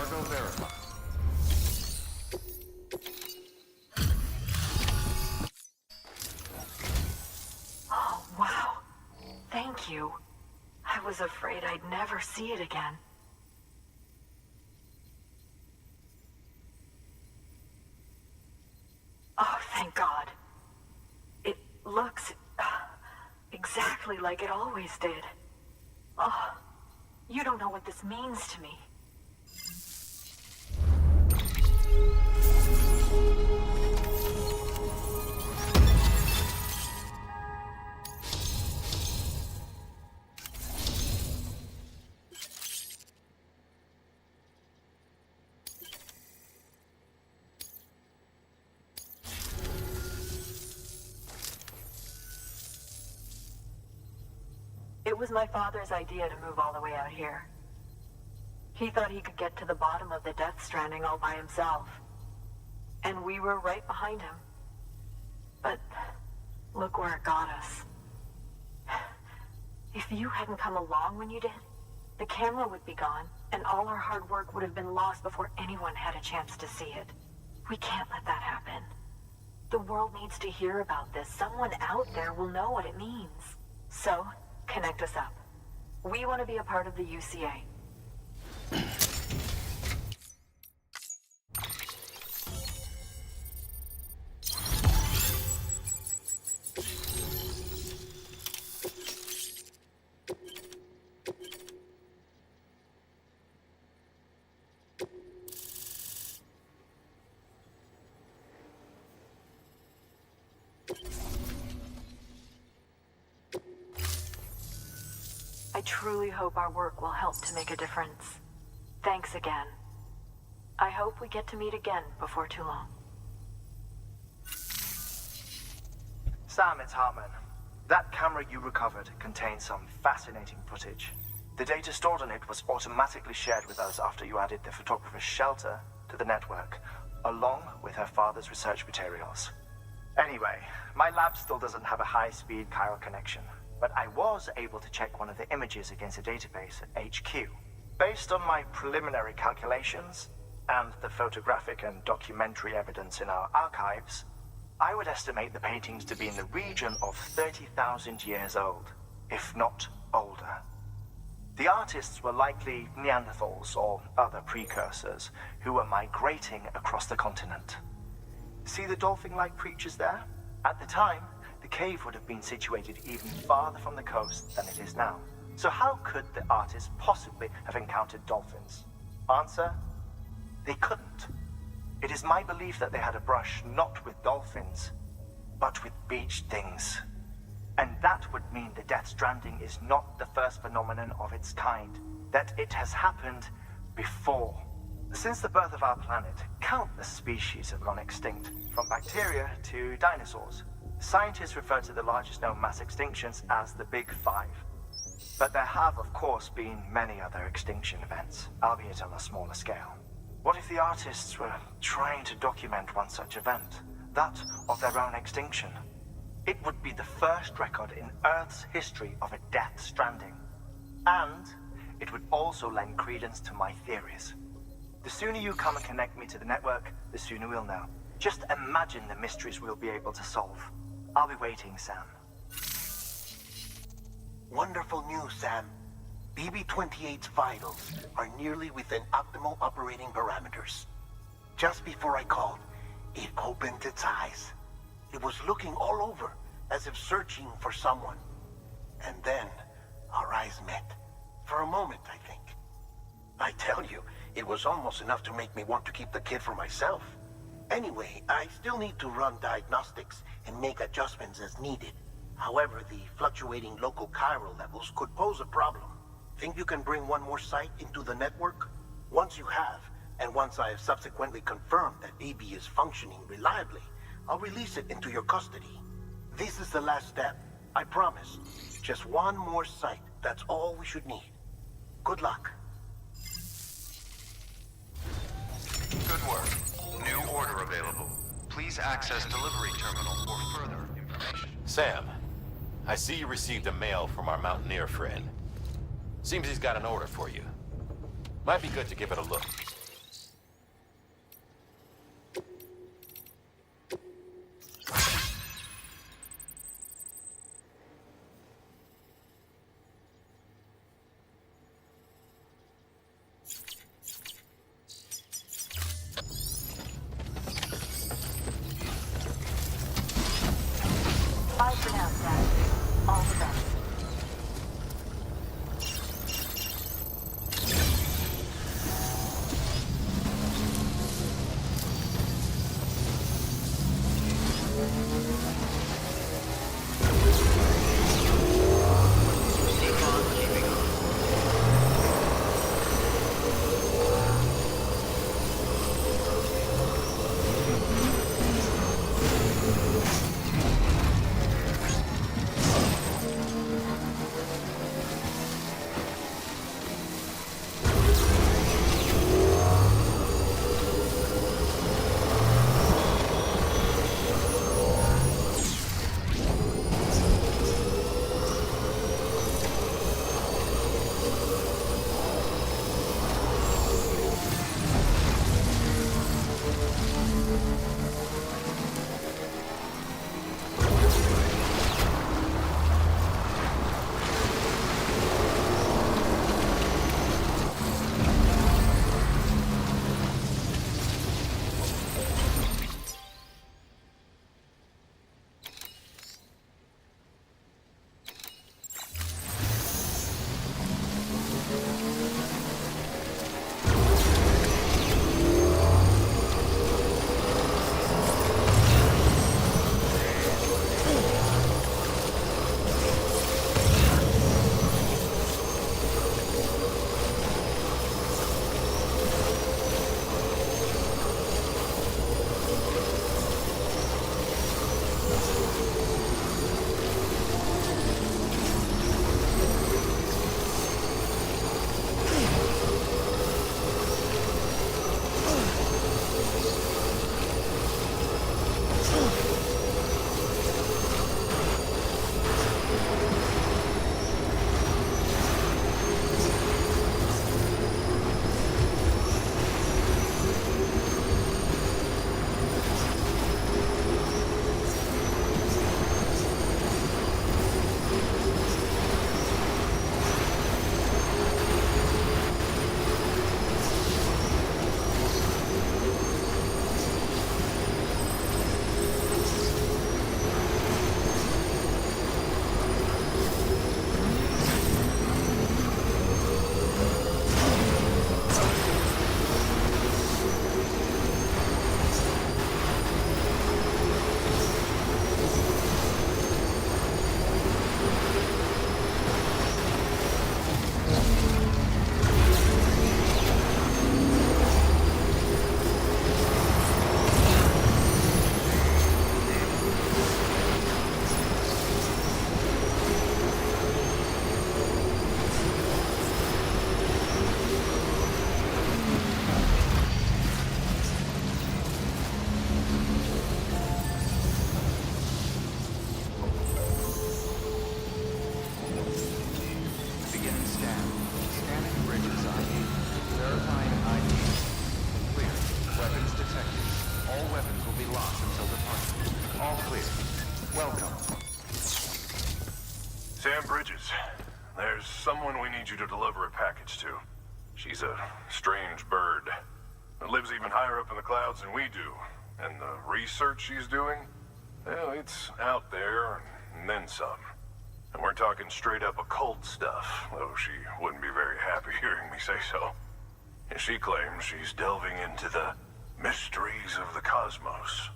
Cargo verified. Oh, wow. Thank you. I was afraid I'd never see it again. Oh, thank God. It looks exactly like it always did. Oh, you don't know what this means to me. It was my father's idea to move all the way out here. He thought he could get to the bottom of the Death Stranding all by himself. And we were right behind him. But look where it got us. If you hadn't come along when you did, the camera would be gone, and all our hard work would have been lost before anyone had a chance to see it. We can't let that happen. The world needs to hear about this. Someone out there will know what it means. So, connect us up. We want to be a part of the UCA. I truly hope our work will help to make a difference. Thanks again. I hope we get to meet again before too long. Sam, it's Hartman. That camera you recovered contains some fascinating footage. The data stored on it was automatically shared with us after you added the photographer's shelter to the network, along with her father's research materials. Anyway, my lab still doesn't have a high-speed chiral connection, but I was able to check one of the images against a database at HQ. Based on my preliminary calculations and the photographic and documentary evidence in our archives, I would estimate the paintings to be in the region of 30,000 years old, if not older. The artists were likely Neanderthals or other precursors who were migrating across the continent. See the dolphin-like creatures there? At the time, the cave would have been situated even farther from the coast than it is now. So how could the artists possibly have encountered dolphins? Answer: they couldn't. It is my belief that they had a brush not with dolphins, but with beach things. And that would mean the Death Stranding is not the first phenomenon of its kind, that it has happened before. Since the birth of our planet, countless species have gone extinct, from bacteria to dinosaurs. Scientists refer to the largest known mass extinctions as the Big Five. But there have, of course, been many other extinction events, albeit on a smaller scale. What if the artists were trying to document one such event, that of their own extinction? It would be the first record in Earth's history of a Death Stranding. And it would also lend credence to my theories. The sooner you come and connect me to the network, the sooner we'll know. Just imagine the mysteries we'll be able to solve. I'll be waiting, Sam. Wonderful news, Sam. BB-28's vitals are nearly within optimal operating parameters. Just before I called, it opened its eyes. It was looking all over, as if searching for someone. And then, our eyes met. For a moment, I think. I tell you, it was almost enough to make me want to keep the kid for myself. Anyway, I still need to run diagnostics and make adjustments as needed. However, the fluctuating local chiral levels could pose a problem. Think you can bring one more site into the network? Once you have, and once I have subsequently confirmed that BB is functioning reliably, I'll release it into your custody. This is the last step, I promise. Just one more site, that's all we should need. Good luck. Good work. New order available. Please access delivery terminal for further information. Sam, I see you received a mail from our mountaineer friend. Seems he's got an order for you. Might be good to give it a look. for now, Dad. All the best. There's someone we need you to deliver a package to. She's a strange bird. It lives even higher up in the clouds than we do. And the research she's doing, well, it's out there and then some. And we're talking straight up occult stuff, though she wouldn't be very happy hearing me say so. And she claims she's delving into the mysteries of the cosmos.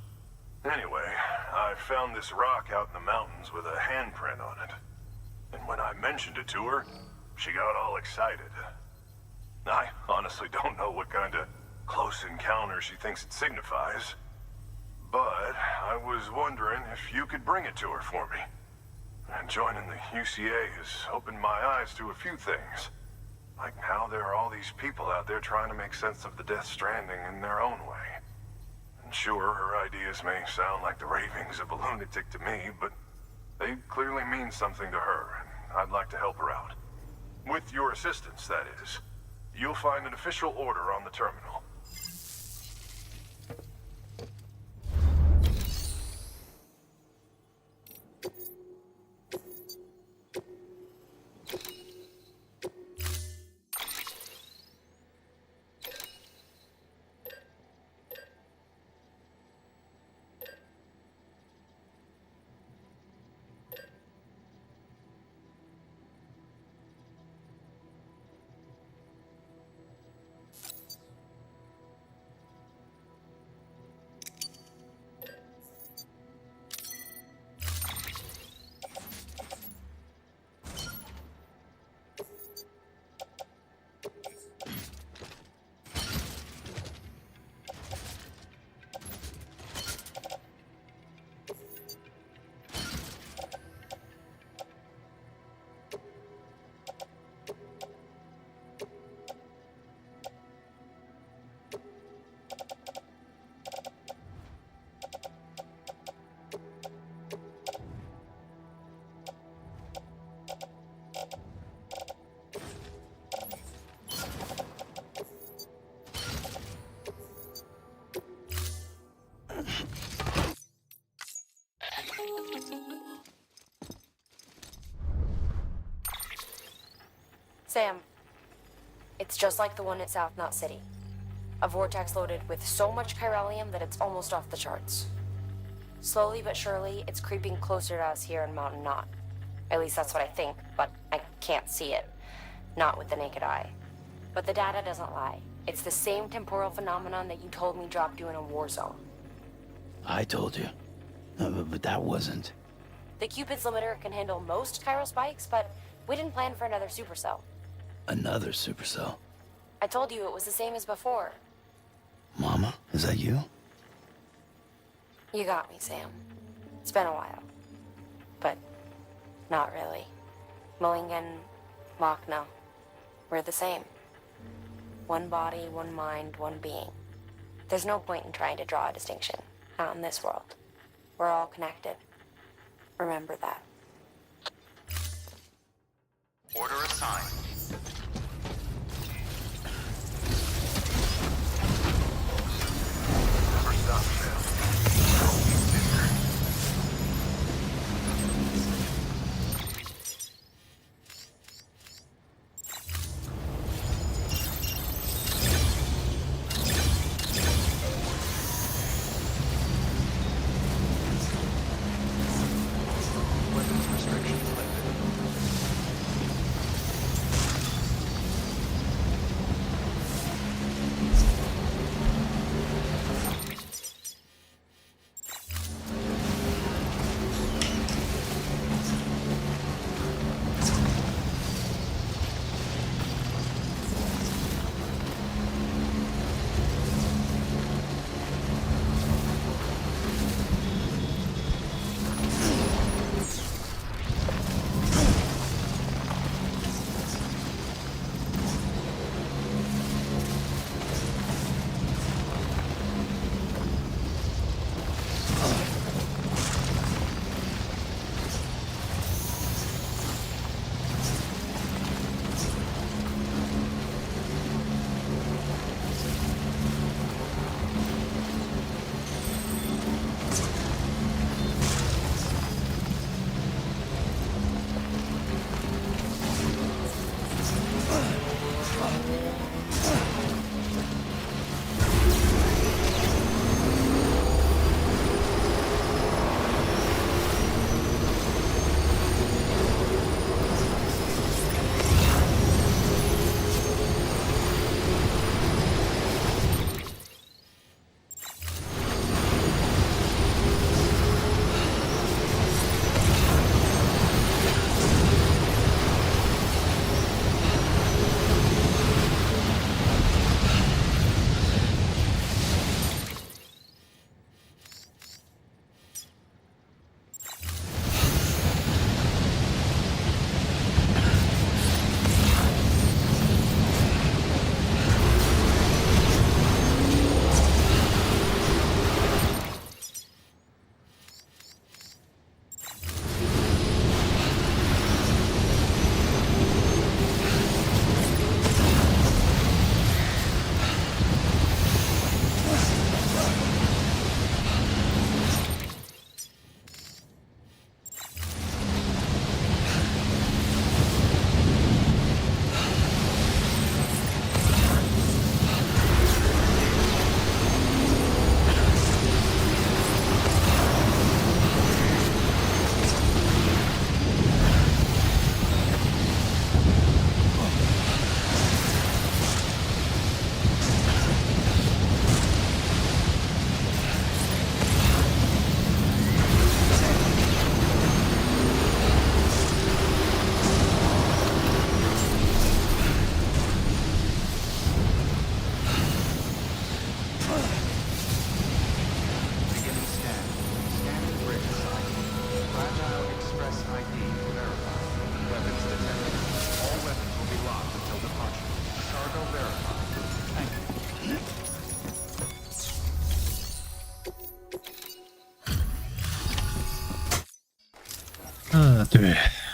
Anyway, I found this rock out in the mountains with a handprint on it. And when I mentioned it to her, she got all excited. I honestly don't know what kind of close encounter she thinks it signifies. But I was wondering if you could bring it to her for me. And joining the UCA has opened my eyes to a few things. Like how there are all these people out there trying to make sense of the Death Stranding in their own way. And sure, her ideas may sound like the ravings of a lunatic to me, but they clearly mean something to her, and I'd like to help her out. With your assistance, that is. You'll find an official order on the terminal. Sam, it's just like the one at South Knot City. A vortex loaded with so much chiralium that it's almost off the charts. Slowly but surely, it's creeping closer to us here in Mountain Knot. At least that's what I think, but I can't see it. Not with the naked eye. But the data doesn't lie. It's the same temporal phenomenon that you told me dropped you in a war zone. I told you. But that wasn't. The Cupid's limiter can handle most chiral spikes, but we didn't plan for another supercell. Another supercell. I told you it was the same as before. Mama, is that you? You got me, Sam. It's been a while. But not really. Mulligan, Lochner, we're the same. One body, one mind, one being. There's no point in trying to draw a distinction. Not in this world. We're all connected. Remember that. Order assigned. Never stop, Sam. Weapons restrictions lifted.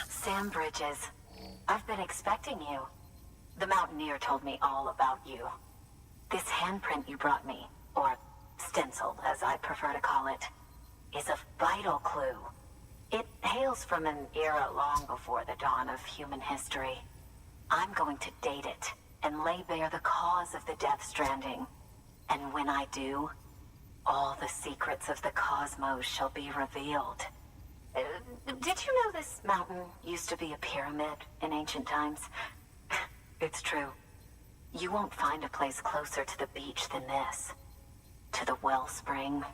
Sam Bridges, I've been expecting you. The Mountaineer told me all about you. This handprint you brought me, or stenciled as I prefer to call it, is a vital clue. It hails from an era long before the dawn of human history. I'm going to date it and lay bare the cause of the Death Stranding. And when I do, all the secrets of the cosmos shall be revealed. Did you know this mountain used to be a pyramid in ancient times? It's true. You won't find a place closer to the beach than this. To the wellspring,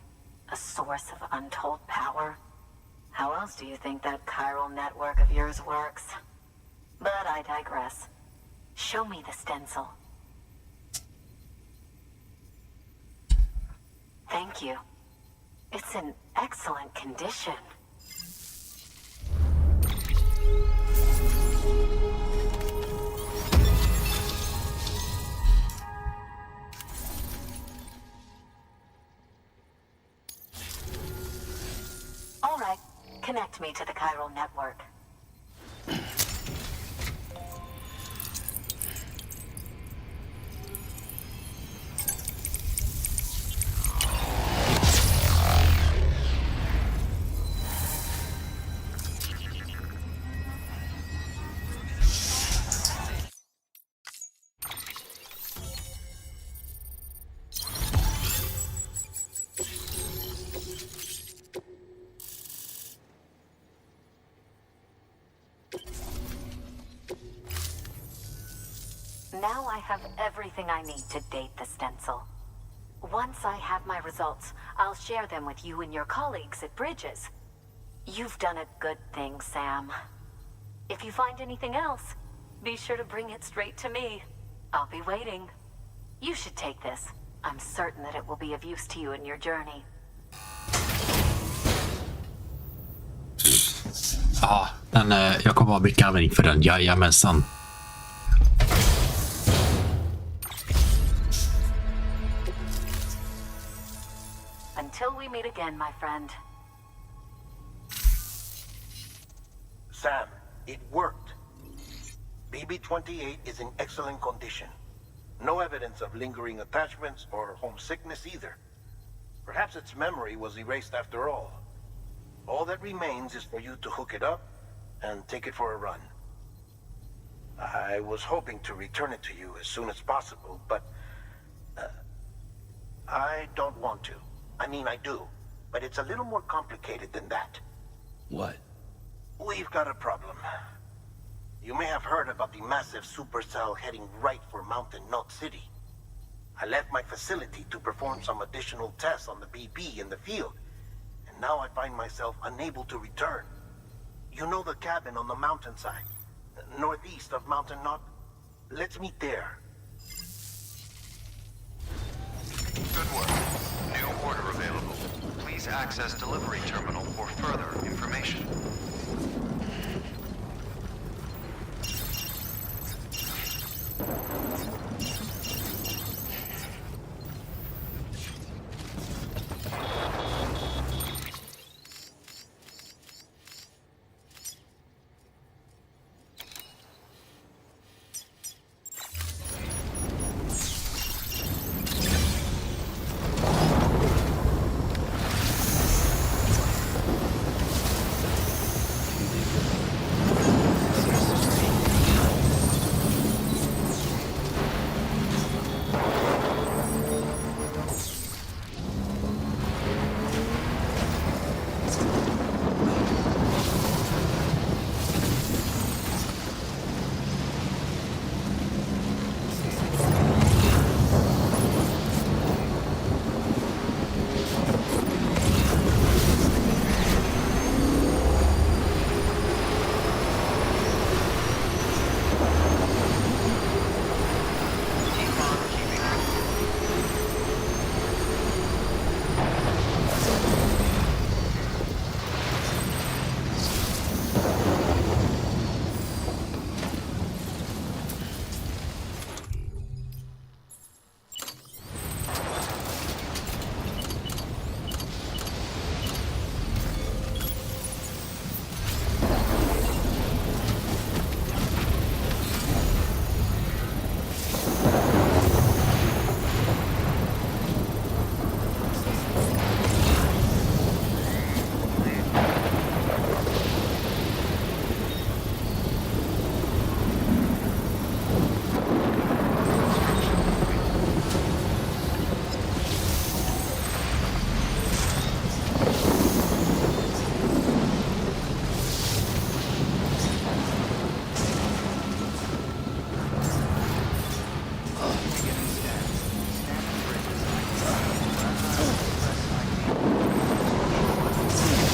a source of untold power. How else do you think that chiral network of yours works? But I digress. Show me the stencil. Thank you. It's in excellent condition. All right, connect me to the chiral network. Now I have everything I need to date the stencil. Once I have my results, I'll share them with you and your colleagues at Bridges. You've done a good thing, Sam. If you find anything else, be sure to bring it straight to me. I'll be waiting. You should take this. I'm certain that it will be of use to you in your journey. Ja, men jag kommer ha mycket användning för den. Jajamensan. Until we meet again, my friend. Sam, it worked. BB-28 is in excellent condition. No evidence of lingering attachments or homesickness either. Perhaps its memory was erased after all. All that remains is for you to hook it up and take it for a run. I was hoping to return it to you as soon as possible, but I don't want to. I mean, I do, but it's a little more complicated than that. What? We've got a problem. You may have heard about the massive supercell heading right for Mountain Knot City. I left my facility to perform some additional tests on the BB in the field, and now I find myself unable to return. You know the cabin on the mountainside, northeast of Mountain Knot? Let's meet there. Good work. New order available. Please access delivery terminal for further information.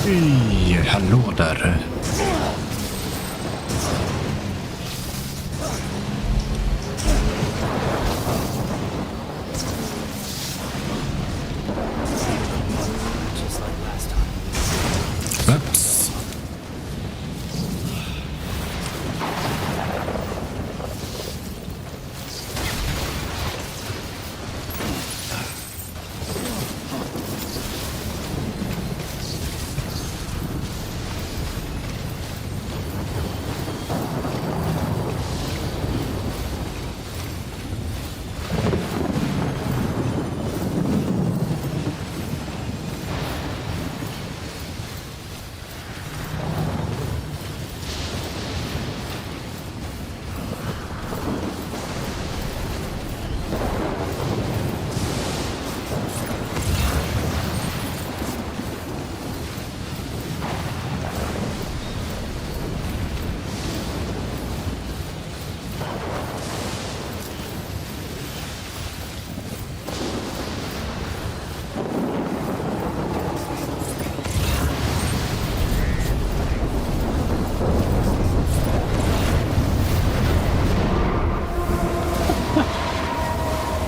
Hallå där. Oops.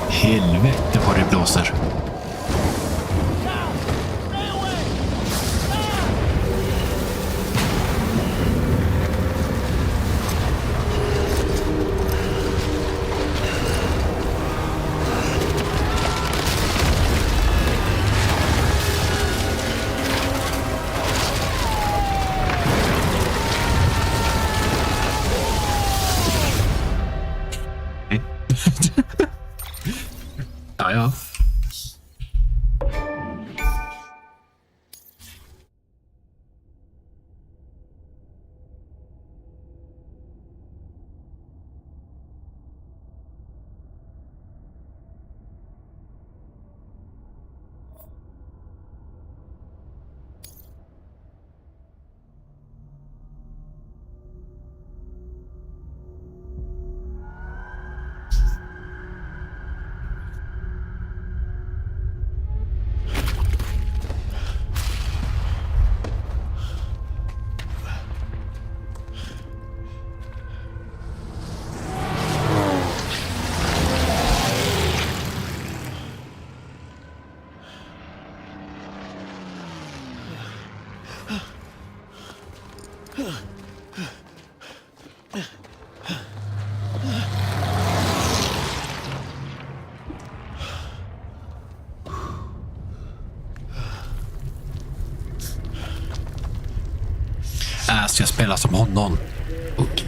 Helvete vad det blåser. Ja, ja. Ska jag spela som honom? Okay.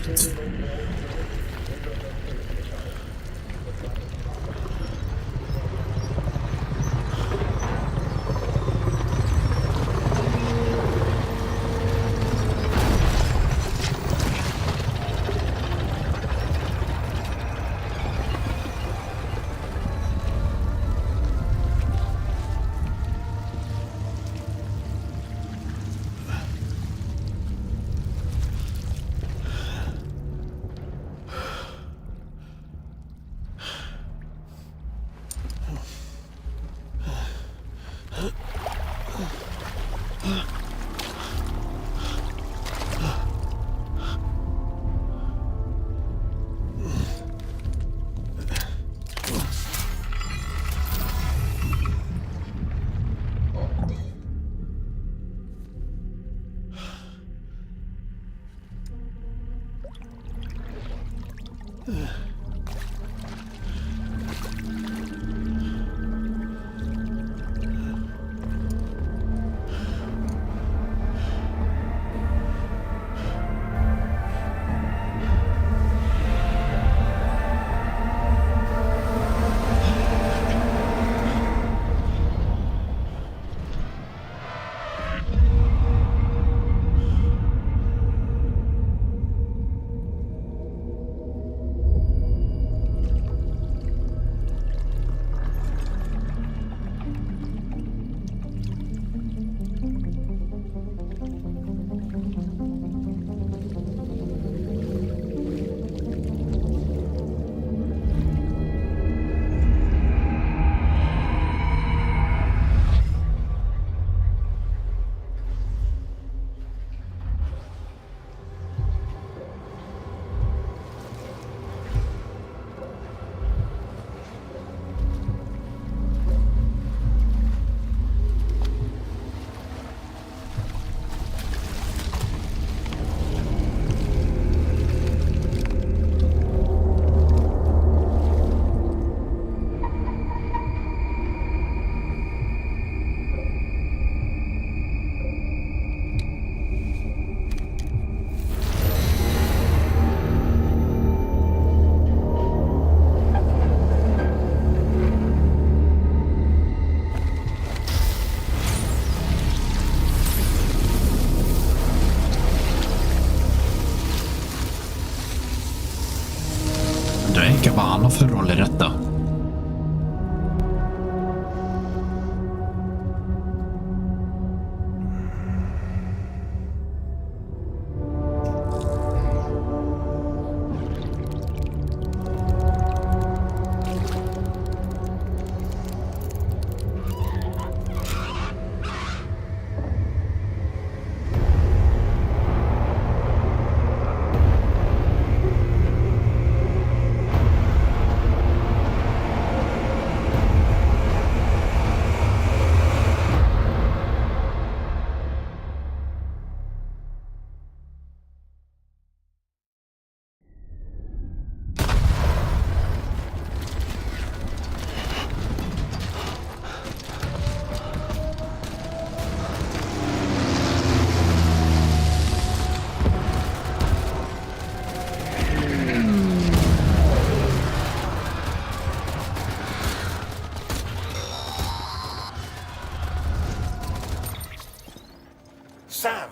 Sam!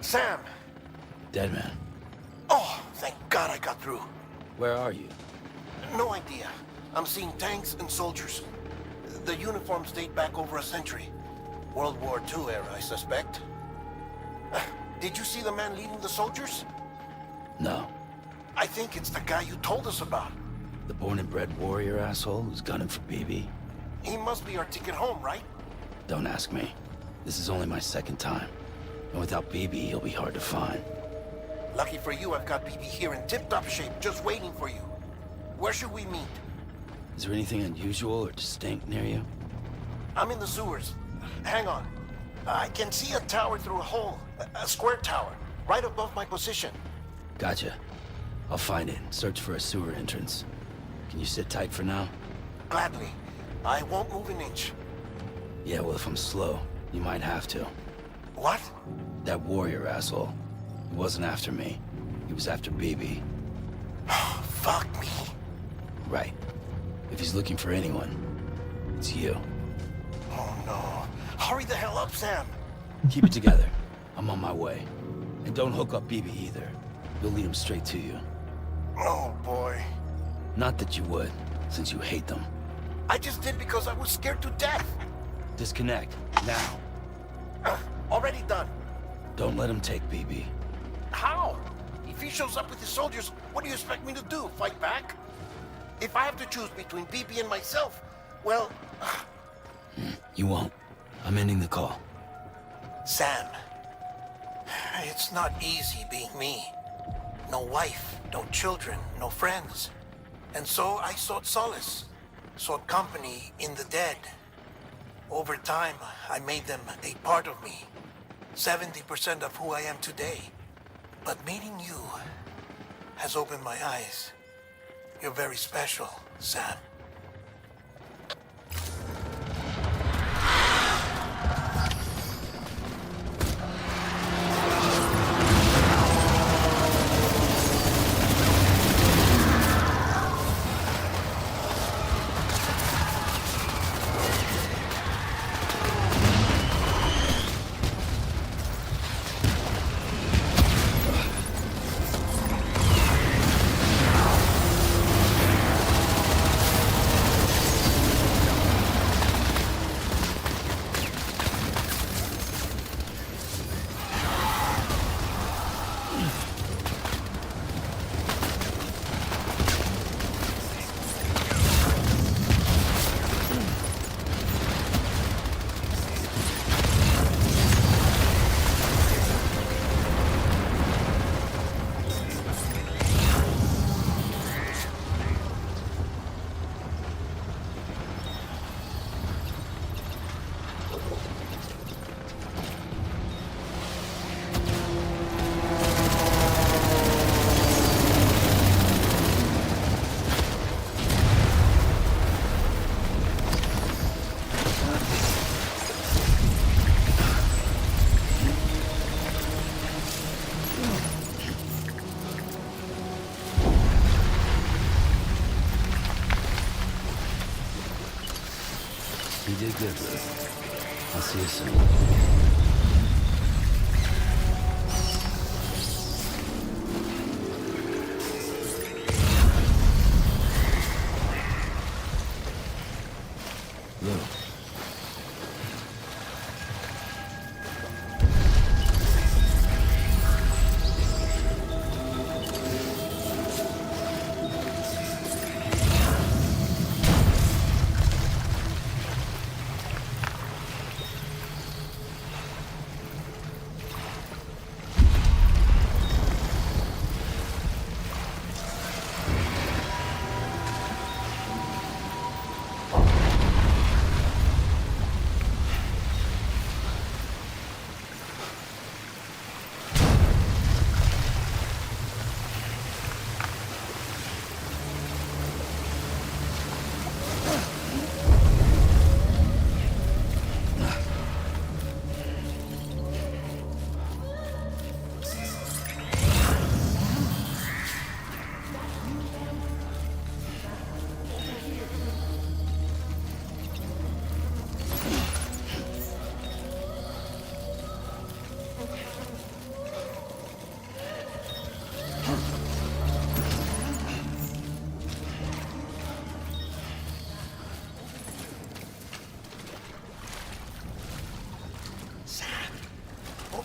Sam! Dead man. Oh, thank God I got through. Where are you? No idea. I'm seeing tanks and soldiers. The uniforms date back over a century. World War II era, I suspect. Did you see the man leading the soldiers? No. I think it's the guy you told us about. The born and bred warrior asshole who's gunning for BB? He must be our ticket home, right? Don't ask me. This is only my second time. And without BB, he'll be hard to find. Lucky for you, I've got BB here in tip-top shape, just waiting for you. Where should we meet? Is there anything unusual or distinct near you? I'm in the sewers. Hang on. I can see a tower through a hole. A square tower, right above my position. Gotcha. I'll find it and search for a sewer entrance. Can you sit tight for now? Gladly. I won't move an inch. Yeah, well, if I'm slow, you might have to. What? That warrior asshole. He wasn't after me. He was after BB. Fuck me. Right. If he's looking for anyone, it's you. Oh no. Hurry the hell up, Sam. Keep it together. I'm on my way. And don't hook up BB either. You'll lead him straight to you. Oh boy. Not that you would, since you hate them. I just did because I was scared to death. Disconnect, now. Already done. Don't let him take BB. How? If he shows up with his soldiers, what do you expect me to do? Fight back? If I have to choose between BB and myself, well... You won't. I'm ending the call. Sam, it's not easy being me. No wife, no children, no friends. And so I sought solace, sought company in the dead. Over time, I made them a part of me. 70% of who I am today. But meeting you has opened my eyes. You're very special, Sam. You did good, Ruth. I'll see you soon.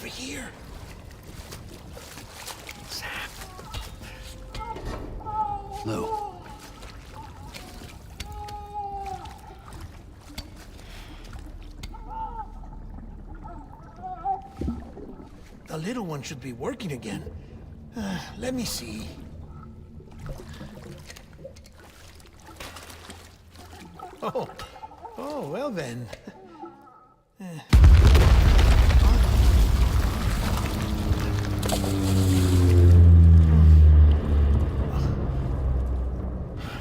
over here. Lou. The little one should be working again. Let me see. Oh, well then.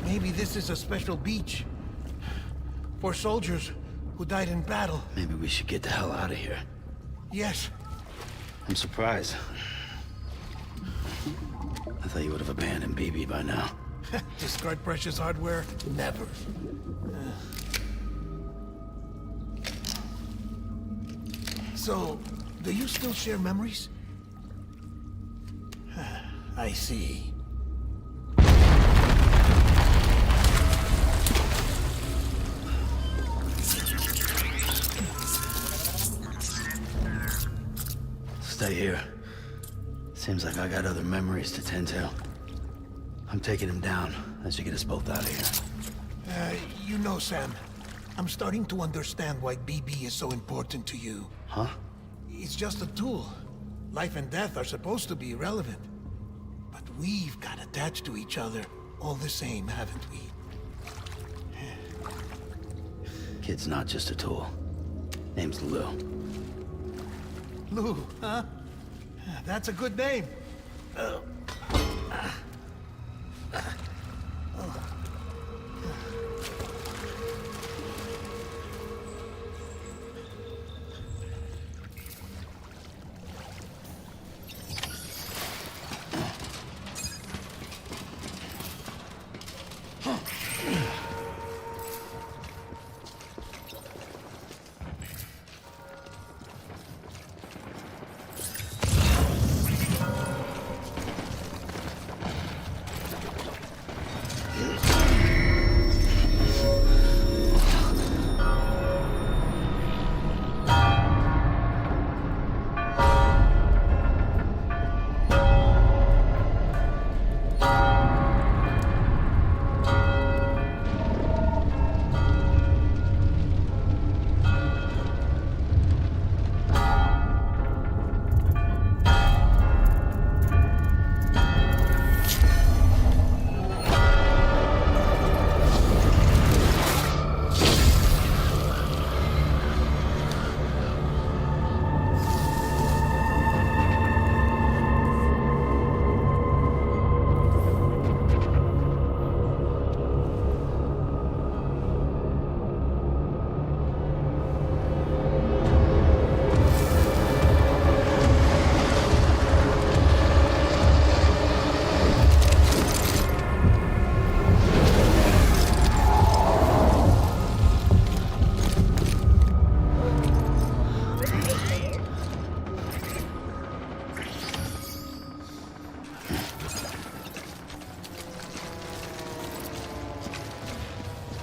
Maybe this is a special beach for soldiers who died in battle. Maybe we should get the hell out of here. Yes. I'm surprised. I thought you would have abandoned BB by now. Discard precious hardware? Never. So, do you still share memories? I see. Stay here. Seems like I got other memories to tend to. I'm taking him down as you get us both out of here. You know, Sam, I'm starting to understand why BB is so important to you. Huh? It's just a tool. Life and death are supposed to be irrelevant. But we've got attached to each other all the same, haven't we? Kid's not just a tool. Name's Lou. Lou, huh? That's a good name.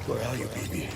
Where are you, BB?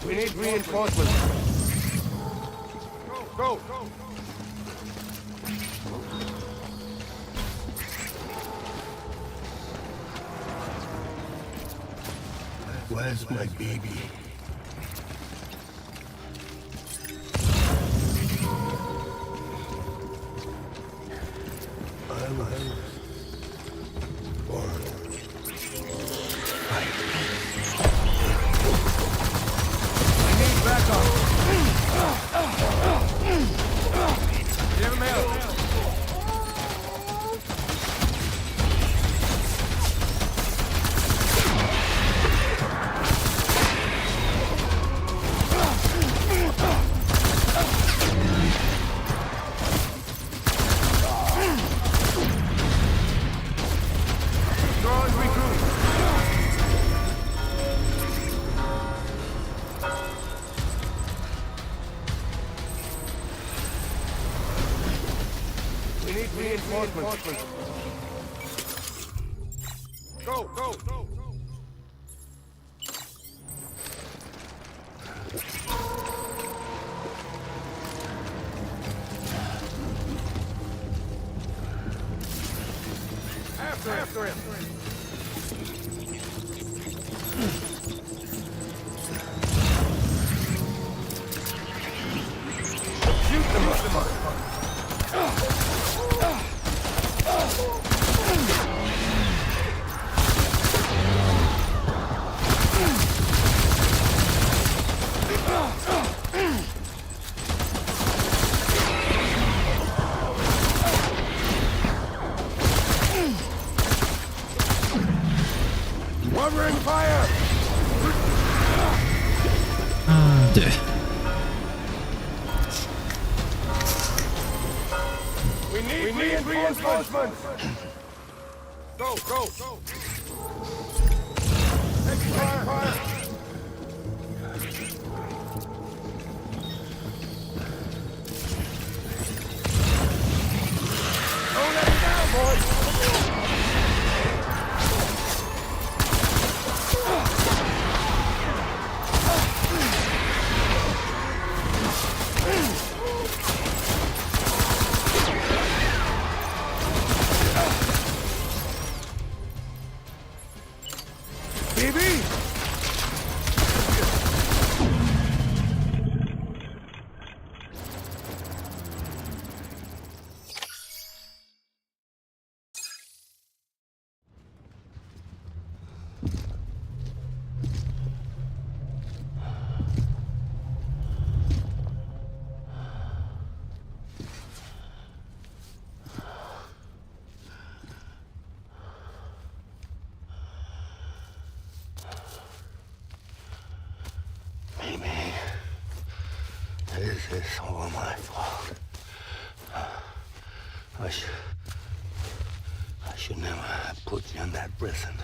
We need reinforcements. Go! Where's my baby? I was born. Fight. Go! After him! Shoot them up! Covering fire! Du. We need reinforcements! Go! Take fire! Don't let it down, boys! This is all my fault. I should never have put you in that prison.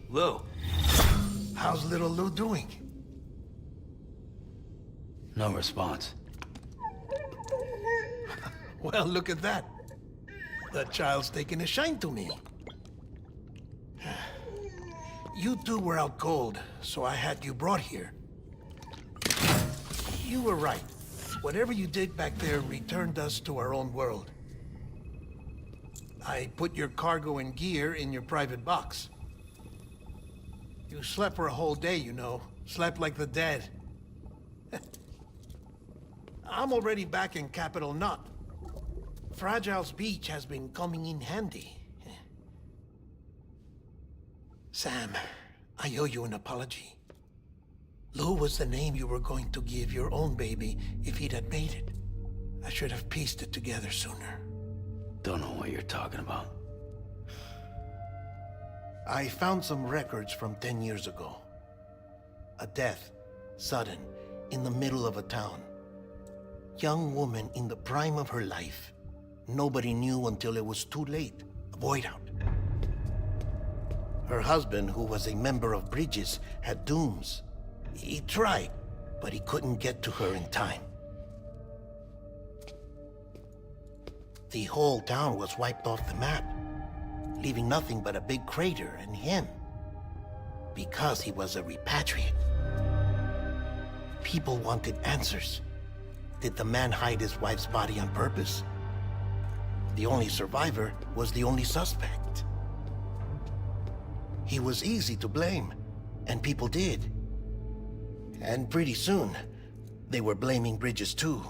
Lou, how's little Lou doing? No response. Well, look at that. The child's taking a shine to me. You two were out cold, so I had you brought here. You were right. Whatever you did back there returned us to our own world. I put your cargo and gear in your private box. You slept for a whole day, you know. Slept like the dead. I'm already back in Capital Knot. Fragile's beach has been coming in handy. Sam, I owe you an apology. Lou was the name you were going to give your own baby if he'd had made it. I should have pieced it together sooner. Don't know what you're talking about. I found some records from 10 years ago. A death, sudden, in the middle of a town. Young woman in the prime of her life. Nobody knew until it was too late. A void out. Her husband, who was a member of Bridges, had dooms. He tried, but he couldn't get to her in time. The whole town was wiped off the map, leaving nothing but a big crater and him. Because he was a repatriate. People wanted answers. Did the man hide his wife's body on purpose? The only survivor was the only suspect. He was easy to blame, and people did. And pretty soon, they were blaming Bridges too.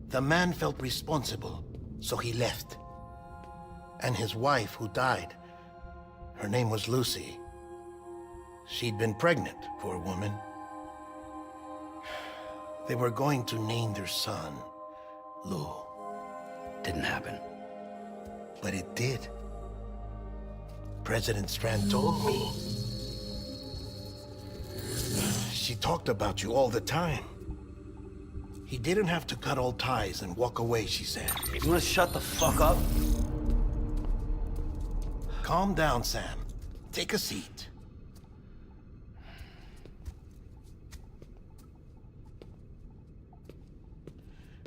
The man felt responsible, so he left. And his wife, who died, her name was Lucy. She'd been pregnant, poor woman. They were going to name their son Lou. Didn't happen. But it did. President Strand told me. She talked about you all the time. He didn't have to cut all ties and walk away, she said. You wanna shut the fuck up? Calm down, Sam. Take a seat.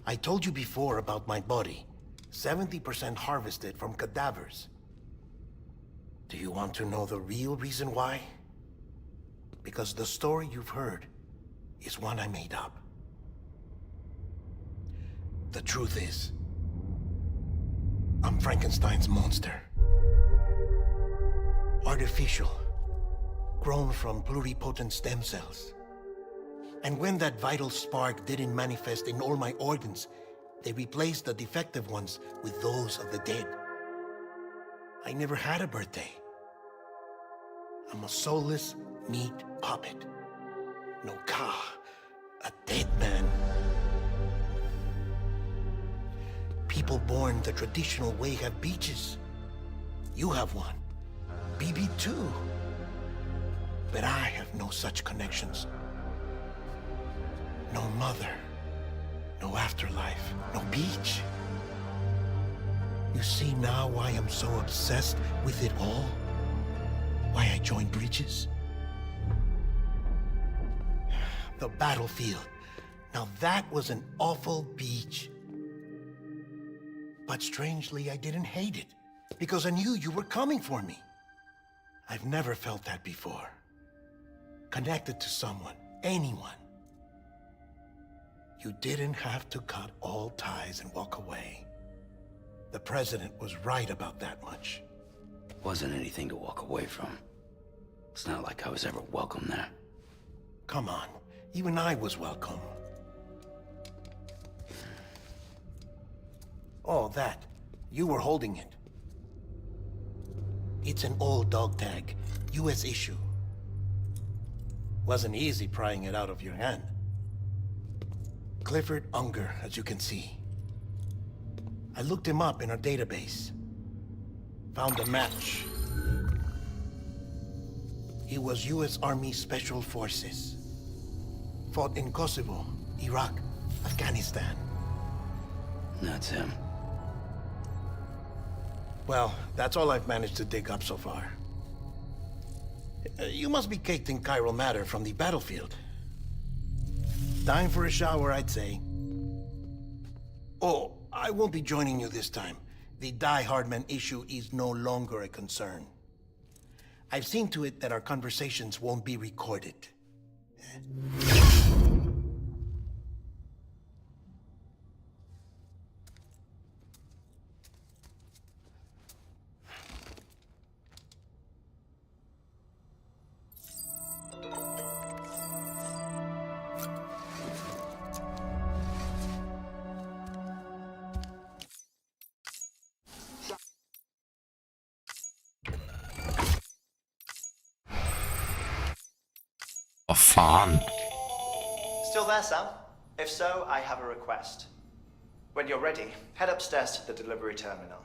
I told you before about my body. 70% harvested from cadavers. Do you want to know the real reason why? Because the story you've heard is one I made up. The truth is, I'm Frankenstein's monster. Artificial, grown from pluripotent stem cells. And when that vital spark didn't manifest in all my organs, they replaced the defective ones with those of the dead. I never had a birthday. I'm a soulless meat puppet. No car, a dead man. People born the traditional way have beaches. You have one. BB too. But I have no such connections. No mother, no afterlife, no beach. You see now why I'm so obsessed with it all? Why I joined Bridges? The battlefield. Now that was an awful beach. But strangely, I didn't hate it, because I knew you were coming for me. I've never felt that before. Connected to someone, anyone. You didn't have to cut all ties and walk away. The president was right about that much. Wasn't anything to walk away from. It's not like I was ever welcome there. Come on, even I was welcome. Oh, that. You were holding it. It's an old dog tag, US issue. Wasn't easy prying it out of your hand. Clifford Unger, as you can see. I looked him up in our database. Found a match. He was US Army Special Forces. Fought in Kosovo, Iraq, Afghanistan. That's him. Well, that's all I've managed to dig up so far. You must be caked in chiral matter from the battlefield. Time for a shower, I'd say. Oh, I won't be joining you this time. The Die Hardman issue is no longer a concern. I've seen to it that our conversations won't be recorded. Vad fan? Still there, Sam? If so, I have a request. When you're ready, head upstairs to the delivery terminal.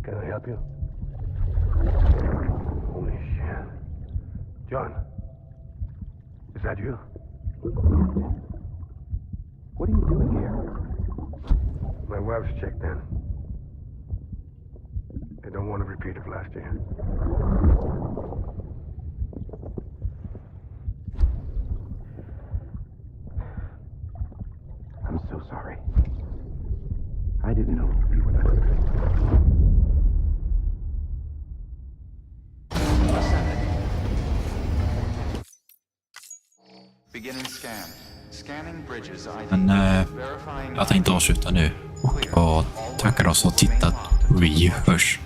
Can I help you? Holy shit. John, is that you? What are you doing here? My wife's checked in. I don't want a repeat of last year. I'm so sorry. I didn't know you were that. Beginning scan. Scanning bridges Men jag tänkte avsluta nu och tacka oss och tittat. Vi hörs.